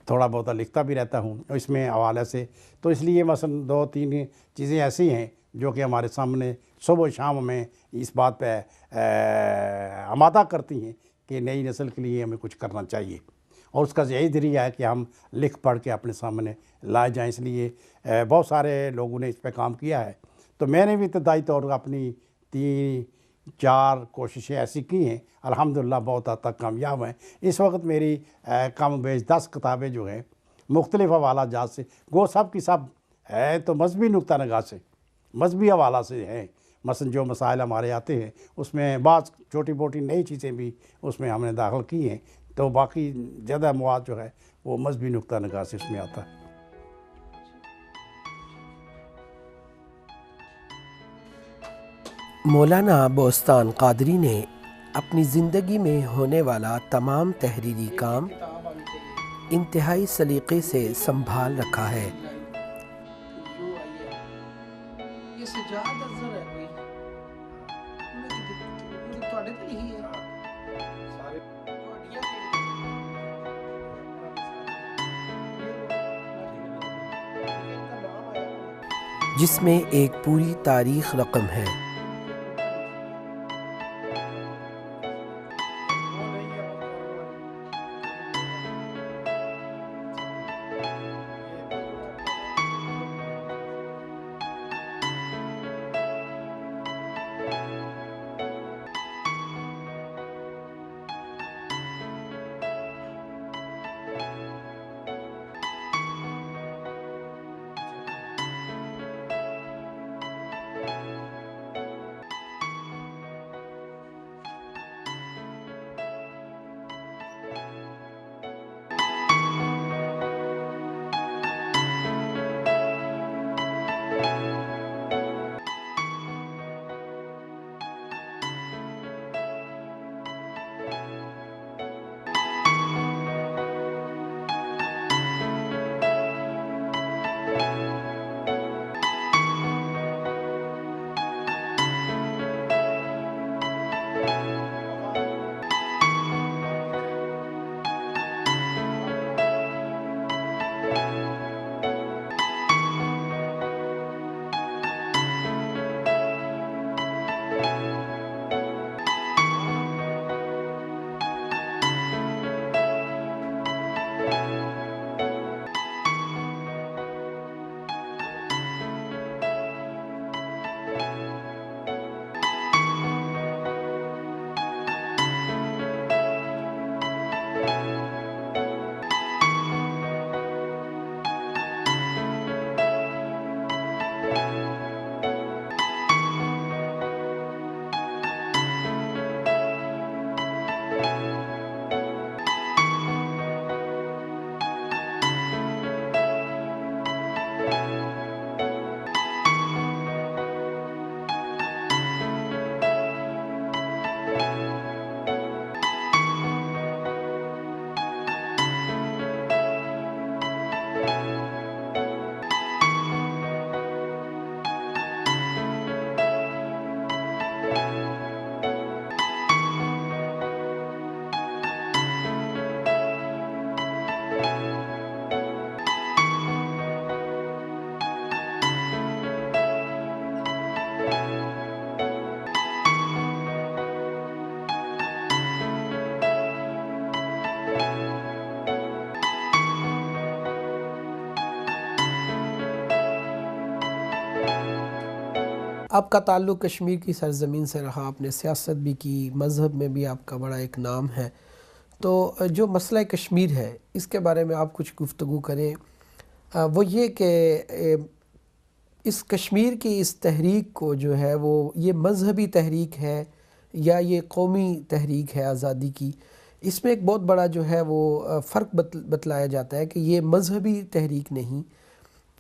تھوڑا بہت لکھتا بھی رہتا ہوں اس میں حوالے سے. تو اس لیے مثلا 2-3 چیزیں ایسی ہیں جو کہ ہمارے سامنے صبح و شام میں اس بات پہ آمادہ کرتی ہیں کہ نئی نسل کے لیے ہمیں کچھ کرنا چاہیے، اور اس کا یہی ذریعہ ہے کہ ہم لکھ پڑھ کے اپنے سامنے لائے جائیں. اس لیے بہت سارے لوگوں نے اس پہ کام کیا ہے. تو میں نے بھی ابتدائی طور پر اپنی 3-4 کوششیں ایسی کی ہیں، الحمدللہ بہت حد تک کامیاب ہیں. اس وقت میری کم بیش 10 کتابیں جو ہیں مختلف حوالہ جات سے، وہ سب کی سب ہے تو مذہبی نقطہ نگاہ سے، مذہبی حوالہ سے ہیں. مثلا جو مسائل ہمارے آتے ہیں اس میں بعض چھوٹی موٹی نئی چیزیں بھی اس میں ہم نے داخل کی ہیں. تو باقی زیادہ مواد جو ہے وہ مذہبی نقطہ نگاہ سے اس میں آتا ہے. مولانا بوستان قادری نے اپنی زندگی میں ہونے والا تمام تحریری کام انتہائی سلیقے سے سنبھال رکھا ہے. جس میں ایک پوری تاریخ رقم ہے۔ آپ کا تعلق کشمیر کی سرزمین سے رہا، آپ نے سیاست بھی کی، مذہب میں بھی آپ کا بڑا ایک نام ہے، تو جو مسئلہ کشمیر ہے اس کے بارے میں آپ کچھ گفتگو کریں۔ وہ یہ کہ اس کشمیر کی اس تحریک کو جو ہے وہ یہ مذہبی تحریک ہے یا یہ قومی تحریک ہے آزادی کی، اس میں ایک بہت بڑا جو ہے وہ فرق بتلایا جاتا ہے کہ یہ مذہبی تحریک نہیں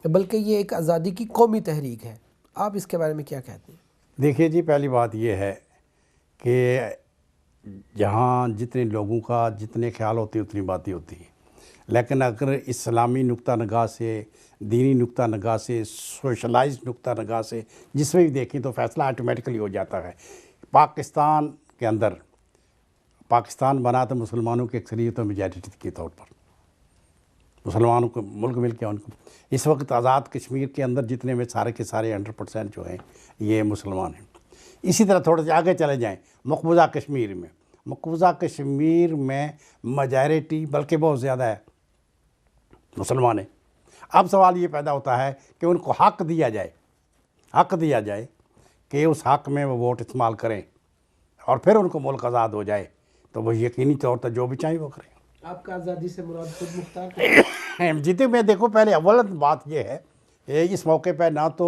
بلکہ یہ ایک آزادی کی قومی تحریک ہے۔ آپ اس کے بارے میں کیا کہتے ہیں؟ دیکھیے جی، پہلی بات یہ ہے کہ جہاں جتنے لوگوں کا جتنے خیال ہوتے ہیں اتنی باتیں ہوتی ہیں، لیکن اگر اسلامی نقطہ نگاہ سے، دینی نقطہ نگاہ سے، سوشلائز نقطہ نگاہ سے جس میں بھی دیکھیں تو فیصلہ آٹومیٹکلی ہو جاتا ہے۔ پاکستان کے اندر پاکستان بنا تو مسلمانوں کی اکثریت و میجارٹی کے طور پر مسلمانوں کو ملک مل کے ان کو اس وقت آزاد کشمیر کے اندر جتنے میں سارے کے سارے 100% جو ہیں یہ مسلمان ہیں۔ اسی طرح تھوڑے سے آگے چلے جائیں مقبوضہ کشمیر میں میجارٹی بلکہ بہت زیادہ ہے مسلمان ہیں۔ اب سوال یہ پیدا ہوتا ہے کہ ان کو حق دیا جائے کہ اس حق میں وہ ووٹ استعمال کریں اور پھر ان کو ملک آزاد ہو جائے تو وہ یقینی طور پر جو بھی چاہیں وہ کریں۔ آپ کا آزادی سے مراد خود مختار جتنے میں دیکھو، پہلے اول بات یہ ہے کہ اس موقع پہ نہ تو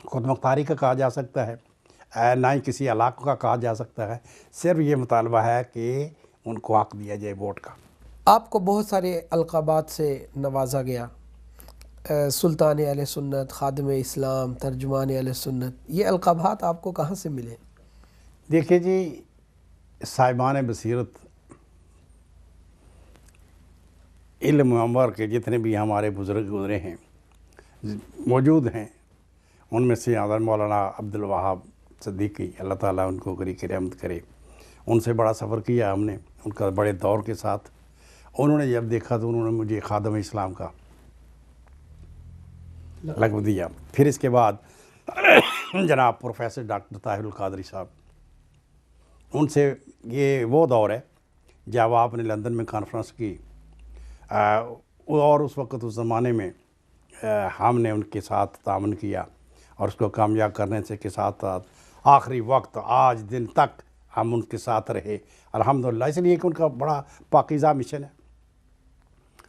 خود مختاری کا کہا جا سکتا ہے نہ ہی کسی علاقے کا کہا جا سکتا ہے، صرف یہ مطالبہ ہے کہ ان کو حق دیا جائے ووٹ کا۔ آپ کو بہت سارے القابات سے نوازا گیا، سلطان اہل سنت، خادم اسلام، ترجمان اہل سنت، یہ القابات آپ کو کہاں سے ملے؟ دیکھیے جی، صاحبان بصیرت علم عمر کے جتنے بھی ہمارے بزرگ گزرے ہیں موجود ہیں، ان میں سے حضرت مولانا عبد الوہاب صدیقی، اللہ تعالیٰ ان کو غری کی رحمت کرے، ان سے بڑا سفر کیا ہم نے ان کا بڑے دور کے ساتھ۔ انہوں نے جب دیکھا تو انہوں نے مجھے خادم اسلام کا لقب دیا۔ پھر اس کے بعد جناب پروفیسر ڈاکٹر طاہر القادری صاحب، ان سے یہ وہ دور ہے جب آپ نے لندن میں کانفرنس کی، اور اس وقت اس زمانے میں ہم نے ان کے ساتھ تعاون کیا اور اس کو کامیاب کرنے سے کے ساتھ ساتھ آخری وقت آج دن تک ہم ان کے ساتھ رہے الحمدللہ، اس لیے کہ ان کا بڑا پاکیزہ مشن ہے،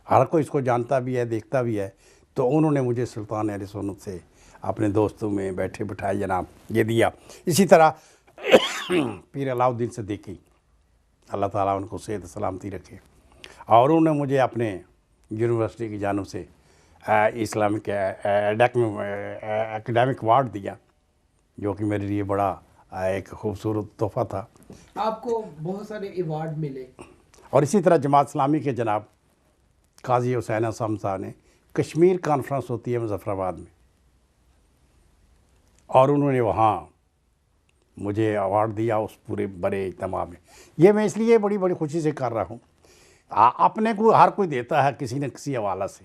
ہر کوئی اس کو جانتا بھی ہے، دیکھتا بھی ہے۔ تو انہوں نے مجھے سلطان اہل سنت سے اپنے دوستوں میں بیٹھے بٹھائے جناب یہ دیا۔ اسی طرح پیر علاؤ الدین صدیقی، اللہ تعالیٰ ان کو صحت سلامتی رکھے، اور انہوں نے مجھے اپنے یونیورسٹی کی جانب سے اسلامک اکیڈمک ایوارڈ دیا، جو کہ میرے لیے بڑا ایک خوبصورت تحفہ تھا۔ آپ کو بہت سارے ایوارڈ ملے۔ اور اسی طرح جماعت اسلامی کے جناب قاضی حسین اعظم صاحب نے کشمیر کانفرنس ہوتی ہے مظفر آباد میں، اور انہوں نے وہاں مجھے ایوارڈ دیا اس پورے بڑے اجتماع میں۔ یہ میں اس لیے بڑی خوشی سے کر رہا ہوں، اپنے کو ہر کوئی دیتا ہے کسی نہ کسی حوالہ سے۔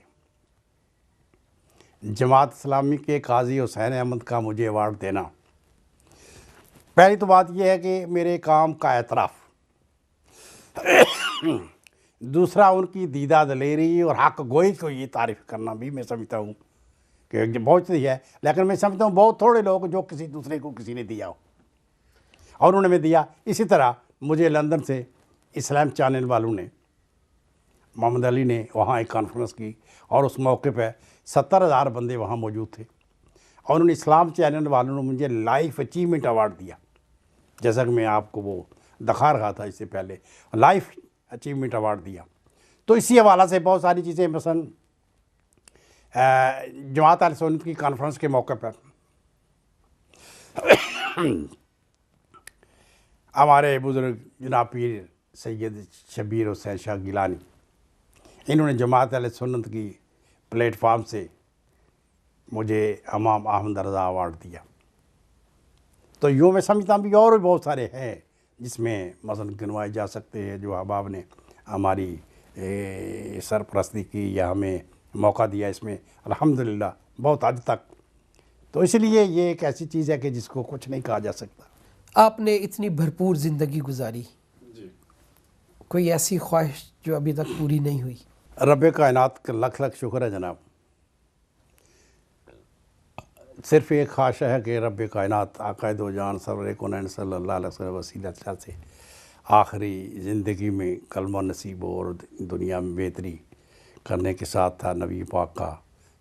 جماعت اسلامی کے قاضی حسین احمد کا مجھے ایوارڈ دینا، پہلی تو بات یہ ہے کہ میرے کام کا اعتراف، دوسرا ان کی دیدہ دلیری اور حق گوئی کو یہ تعریف کرنا بھی میں سمجھتا ہوں کہ بہت سی ہے، لیکن میں سمجھتا ہوں بہت تھوڑے لوگ جو کسی دوسرے کو کسی نے دیا ہو، اور انہوں نے دیا۔ اسی طرح مجھے لندن سے اسلام چینل والوں نے، محمد علی نے وہاں ایک کانفرنس کی، اور اس موقع پہ 70,000 بندے وہاں موجود تھے، اور انہوں نے اسلام چینل والوں نے مجھے لائف اچیومنٹ ایوارڈ دیا، جیسا کہ میں آپ کو وہ دکھا رہا تھا اس سے پہلے، لائف اچیومنٹ ایوارڈ دیا۔ تو اسی حوالہ سے بہت ساری چیزیں، مثلا جماعت اہل سنت کی کانفرنس کے موقع پر ہمارے بزرگ جناب پیر سید شبیر حسین شاہ گیلانی، انہوں نے جماعت اہل سنت کی پلیٹ فارم سے مجھے امام احمد رضا ایوارڈ دیا۔ تو یوں میں سمجھتا ہوں بھی اور بھی بہت سارے ہیں جس میں مثلا گنوائے جا سکتے ہیں، جو احباب نے ہماری سرپرستی کی یا ہمیں موقع دیا اس میں الحمدللہ بہت حد تک۔ تو اس لیے یہ ایک ایسی چیز ہے کہ جس کو کچھ نہیں کہا جا سکتا۔ آپ نے اتنی بھرپور زندگی گزاری، کوئی ایسی خواہش جو ابھی تک پوری نہیں ہوئی؟ رب کائنات کا لکھ شکر ہے جناب، صرف ایک خواہش ہے کہ رب کائنات آقا دو جان سرور کونین صلی اللہ علیہ وسلم وسیلہ سے آخری زندگی میں کلمہ نصیب ہو، اور دنیا میں بہتری کرنے کے ساتھ تھا نبی پاک کا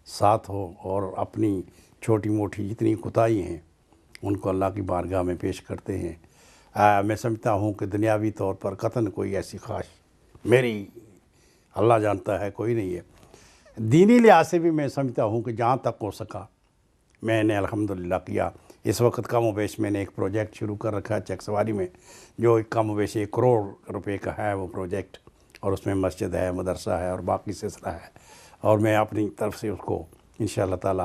ساتھ ہو، اور اپنی چھوٹی موٹی جتنی کوتاہی ہیں ان کو اللہ کی بارگاہ میں پیش کرتے ہیں۔ میں سمجھتا ہوں کہ دنیاوی طور پر قطعاً کوئی ایسی خواہش میری، اللہ جانتا ہے، کوئی نہیں ہے۔ دینی لحاظ سے بھی میں سمجھتا ہوں کہ جہاں تک ہو سکا میں نے الحمدللہ کیا۔ اس وقت کم و بیش میں نے ایک پروجیکٹ شروع کر رکھا ہے چک سواری میں، جو کم و بیش 1 کروڑ روپے کا ہے وہ پروجیکٹ، اور اس میں مسجد ہے، مدرسہ ہے، اور باقی سلسلہ ہے، اور میں اپنی طرف سے اس کو انشاءاللہ تعالی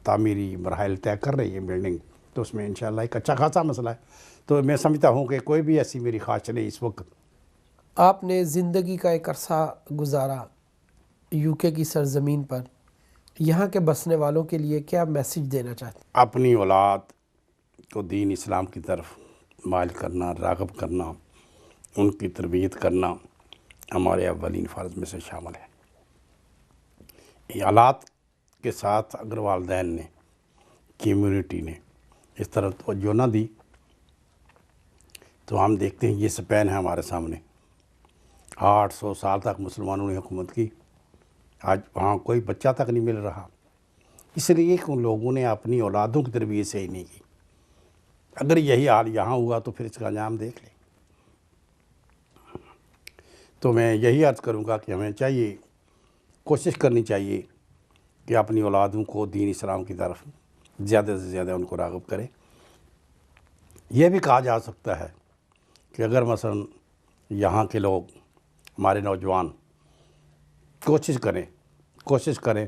تعمیری مراحل طے کر رہی ہے بلڈنگ، تو اس میں انشاءاللہ ایک اچھا خاصا مسئلہ ہے۔ تو میں سمجھتا ہوں کہ کوئی بھی ایسی میری خواہش نہیں اس وقت۔ آپ نے زندگی کا ایک عرصہ گزارا UK کی سرزمین پر، یہاں کے بسنے والوں کے لیے کیا میسیج دینا چاہتے ہیں؟ اپنی اولاد کو دین اسلام کی طرف مائل کرنا، راغب کرنا، ان کی تربیت کرنا ہمارے اولین فرض میں سے شامل ہے۔ یہ حالات کے ساتھ اگر والدین نے، کمیونٹی نے اس طرح توجہ نہ دی تو ہم دیکھتے ہیں یہ اسپین ہے ہمارے سامنے، 800 سال تک مسلمانوں نے حکومت کی، آج وہاں کوئی بچہ تک نہیں مل رہا، اس لیے کہ ان لوگوں نے اپنی اولادوں کی تربیت صحیح نہیں کی۔ اگر یہی حال یہاں ہوا تو پھر اس کا انجام دیکھ لیں۔ تو میں یہی عرض کروں گا کہ ہمیں چاہیے، کوشش کرنی چاہیے کہ اپنی اولادوں کو دین اسلام کی طرف زیادہ سے زیادہ ان کو راغب کریں۔ یہ بھی کہا جا سکتا ہے کہ اگر مثلا یہاں کے لوگ، ہمارے نوجوان کوشش کریں،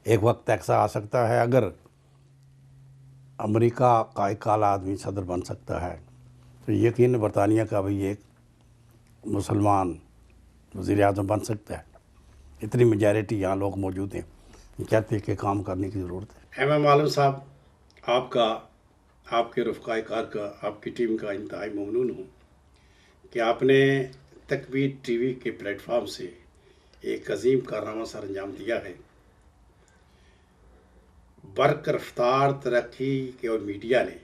ایک وقت ایسا آ سکتا ہے اگر امریکہ کا ایک اعلیٰ آدمی صدر بن سکتا ہے تو یقین برطانیہ کا بھی ایک مسلمان وزیر اعظم بن سکتا ہے۔ اتنی میجارٹی یہاں لوگ موجود ہیں، کہتے ہیں کہ کام کرنے کی ضرورت ہے۔ ایم عالم صاحب، آپ کا، آپ کے رفقائے کار کا، آپ کی ٹیم کا انتہائی ممنون ہوں کہ آپ نے تکبیر ٹی وی کے پلیٹ فارم سے ایک عظیم کارنامہ سر انجام دیا ہے۔ برق رفتار ترقی کے اور میڈیا نے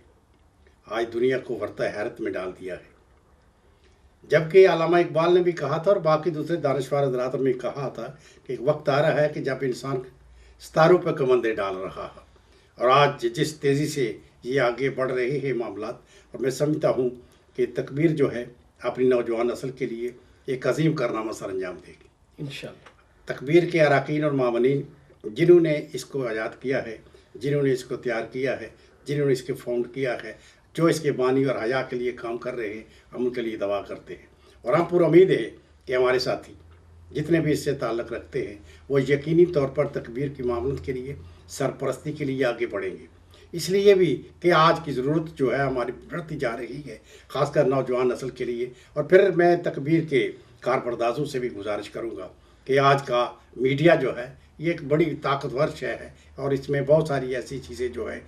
آج دنیا کو ورطہ حیرت میں ڈال دیا ہے۔ جبکہ علامہ اقبال نے بھی کہا تھا اور باقی دوسرے دانشور حضرات نے بھی کہا تھا کہ ایک وقت آ رہا ہے کہ جب انسان ستاروں پہ کمندیں ڈال رہا ہے، اور آج جس تیزی سے یہ آگے بڑھ رہے ہیں معاملات، اور میں سمجھتا ہوں کہ تکبیر جو ہے اپنی نوجوان نسل کے لیے ایک عظیم کارنامہ سر انجام دے گی انشاءاللہ۔ تکبیر کے اراکین اور معاونین جنہوں نے اس کو ایجاد کیا ہے، جنہوں نے اس کو تیار کیا ہے، جنہوں نے اس کے فاؤنڈ کیا ہے، جو اس کے بانی اور حیا کے لیے کام کر رہے ہیں، ہم ان کے لیے دعا کرتے ہیں، اور ہم پورا امید ہے کہ ہمارے ساتھی جتنے بھی اس سے تعلق رکھتے ہیں وہ یقینی طور پر تکبیر کی معاملت کے لیے، سرپرستی کے لیے آگے بڑھیں گے۔ اس لیے بھی کہ آج کی ضرورت جو ہے ہماری بڑھتی جا رہی ہے، خاص کر نوجوان نسل کے لیے۔ اور پھر میں تکبیر کے کارپردازوں سے بھی گزارش کروں گا کہ آج کا میڈیا جو ہے یہ ایک بڑی طاقتور شے ہے، اور اس میں بہت ساری ایسی چیزیں جو ہے،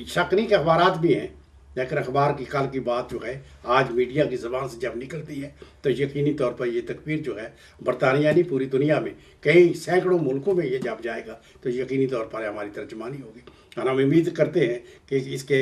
شک نہیں کہ اخبارات بھی ہیں، لیکن اخبار کی کل کی بات جو ہے آج میڈیا کی زبان سے جب نکلتی ہے تو یقینی طور پر یہ تکبیر جو ہے برطانیہ نہیں پوری دنیا میں کئی سینکڑوں ملکوں میں یہ جب جائے گا تو یقینی طور پر ہماری ترجمانی ہوگی، اور ہم امید کرتے ہیں کہ اس کے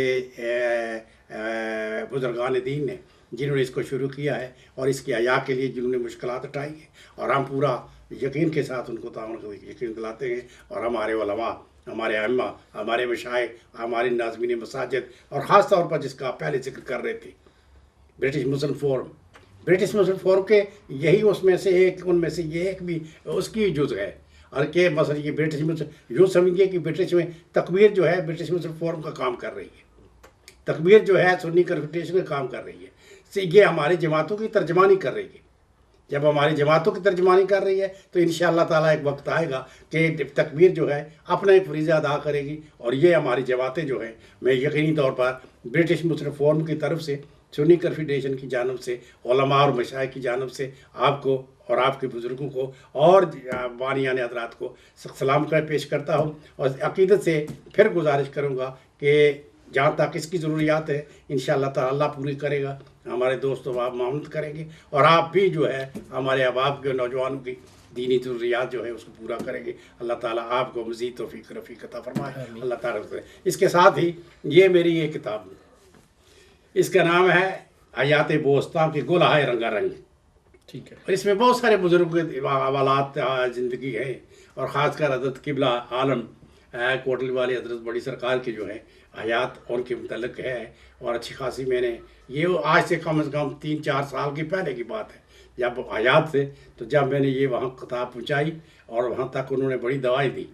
بزرگان دین نے جنہوں نے اس کو شروع کیا ہے اور اس کی حیا کے لیے جنہوں نے مشکلات اٹھائی ہیں، اور ہم پورا یقین کے ساتھ ان کو تعاون یقین دلاتے ہیں، اور ہمارے علماء، ہمارے ائمہ، ہمارے مشائخ، ہمارے ناظمین مساجد، اور خاص طور پر جس کا آپ پہلے ذکر کر رہے تھے برٹش مسلم فورم، برٹش مسلم فورم کے یہی اس میں سے ایک، ان میں سے یہ ایک بھی اس کی جز ہے، اور کہ مثلا یہ برٹش مسلم یوں سمجھیے کہ برٹش میں تکبیر جو ہے برٹش مسلم فورم کا کام کر رہی ہے، تکبیر جو ہے سنی کنفیڈریشن کا کام کر رہی ہے، یہ ہماری جماعتوں کی ترجمانی کر رہی ہے۔ جب ہماری جماعتوں کی ترجمانی کر رہی ہے تو انشاءاللہ تعالیٰ ایک وقت آئے گا کہ تکبیر جو ہے اپنا ایک فریضہ ادا کرے گی، اور یہ ہماری جماعتیں جو ہیں، میں یقینی طور پر برٹش مسلم فورم کی طرف سے، سنی کنفیڈریشن کی جانب سے، علماء اور مشائخ کی جانب سے آپ کو اور آپ کے بزرگوں کو اور بانیان حضرات کو سلام کا پیش کرتا ہوں، اور عقیدت سے پھر گزارش کروں گا کہ جہاں تک اس کی ضروریات ہے انشاءاللہ تعالیٰ اللہ پوری کرے گا، ہمارے دوست و احباب معاونت کریں گے، اور آپ بھی جو ہے ہمارے احباب کے نوجوانوں کی دینی ضروریات جو ہے اس کو پورا کریں گے۔ اللہ تعالیٰ آپ کو مزید توفیق رفیق عطا فرمائے، اللہ تعالیٰ سے۔ اس کے ساتھ ہی یہ میری یہ کتاب ہے، اس کا نام ہے حیات بوستاں کے گل ہے رنگا رنگ، ٹھیک ہے۔ اور اس میں بہت سارے بزرگوں کے حوالات زندگی ہیں، اور خاص کر حضرت قبلہ عالم کوٹلی والے حضرت بڑی سرکار کی جو ہے حیات ان کے متعلق ہے، اور اچھی خاصی میں نے یہ آج سے کم از کم 3-4 سال کی پہلے کی بات ہے جب حیات سے، تو جب میں نے یہ وہاں کتاب پہنچائی اور وہاں تک انہوں نے بڑی دعائیں دی،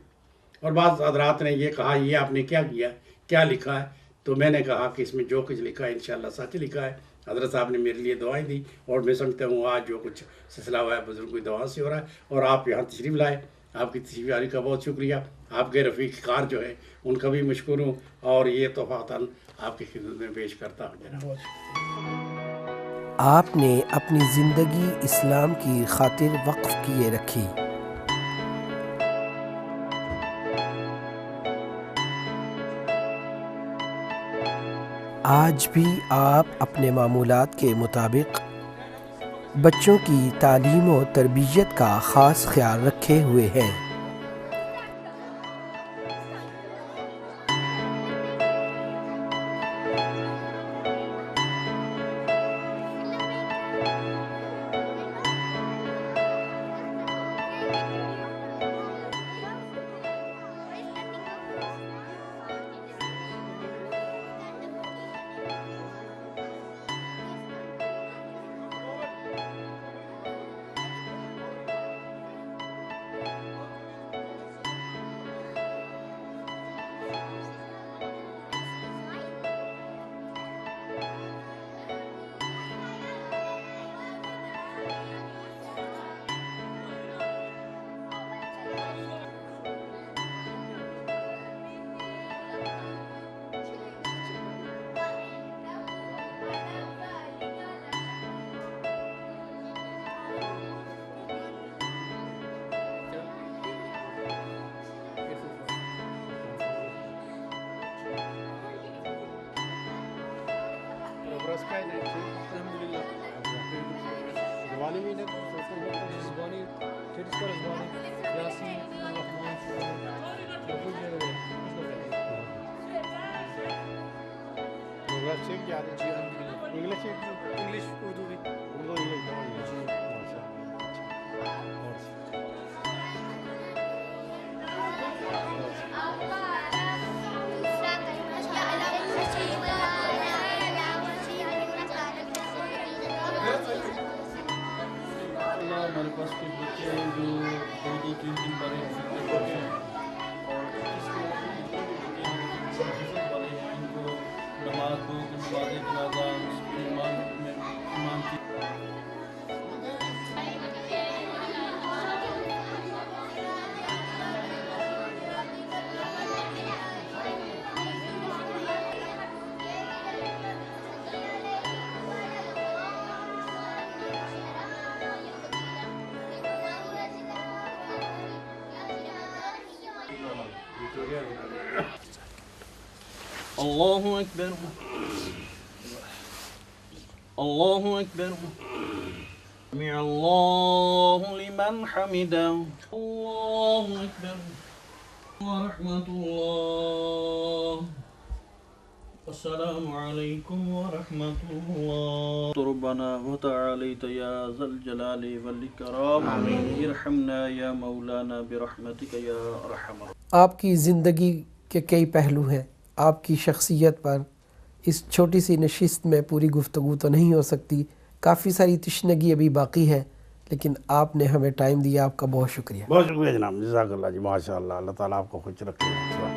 اور بعض حضرات نے یہ کہا یہ آپ نے کیا کیا، کیا لکھا ہے، تو میں نے کہا کہ اس میں جو کچھ لکھا ہے انشاءاللہ سچ لکھا ہے۔ حضرت صاحب نے میرے لیے دعائیں دی، اور میں سمجھتا ہوں آج جو کچھ سلسلہ ہوا ہے بزرگوں کی دعا سے ہو رہا ہے، اور آپ یہاں تشریف لائے، آپ کی تشریف آنے کا بہت شکریہ، آپ کے رفیق کار جو ہے ان کا بھی مشکور ہوں، اور یہ تحفہ آپ کی خدمت میں پیش کرتا ہوں جناب۔ آپ نے اپنی زندگی اسلام کی خاطر وقف کیے رکھی۔ آج بھی آپ اپنے معمولات کے مطابق بچوں کی تعلیم و تربیت کا خاص خیال رکھے ہوئے ہیں۔ زبانی بھی لگ زبانی ٹھیک اس پر زبانی یاسین الرحمن انگلش اردو بھی ہمارے پاس کچھ بچے ہیں جو 2-3 بارے پڑھے ہیں اور اس کے والے ہیں ان کو نماز نماز جنازہ ایمان کی اللہ اکبر اللہ اکبر سمع اللہ لمن حمدہ اللہ اکبر ورحمۃ اللہ السلام علیکم ورحمۃ اللہ ربنا وتعالیت یا ذا الجلال والاکرام ارحمنا یا مولانا برحمتک یا ارحم آپ کی زندگی کے کئی پہلو ہیں، آپ کی شخصیت پر اس چھوٹی سی نشست میں پوری گفتگو تو نہیں ہو سکتی، کافی ساری تشنگی ابھی باقی ہے، لیکن آپ نے ہمیں ٹائم دیا، آپ کا بہت شکریہ۔ بہت شکریہ جناب، جزاک اللہ جی، ماشاء اللہ، اللہ تعالیٰ آپ کو خوش رکھے۔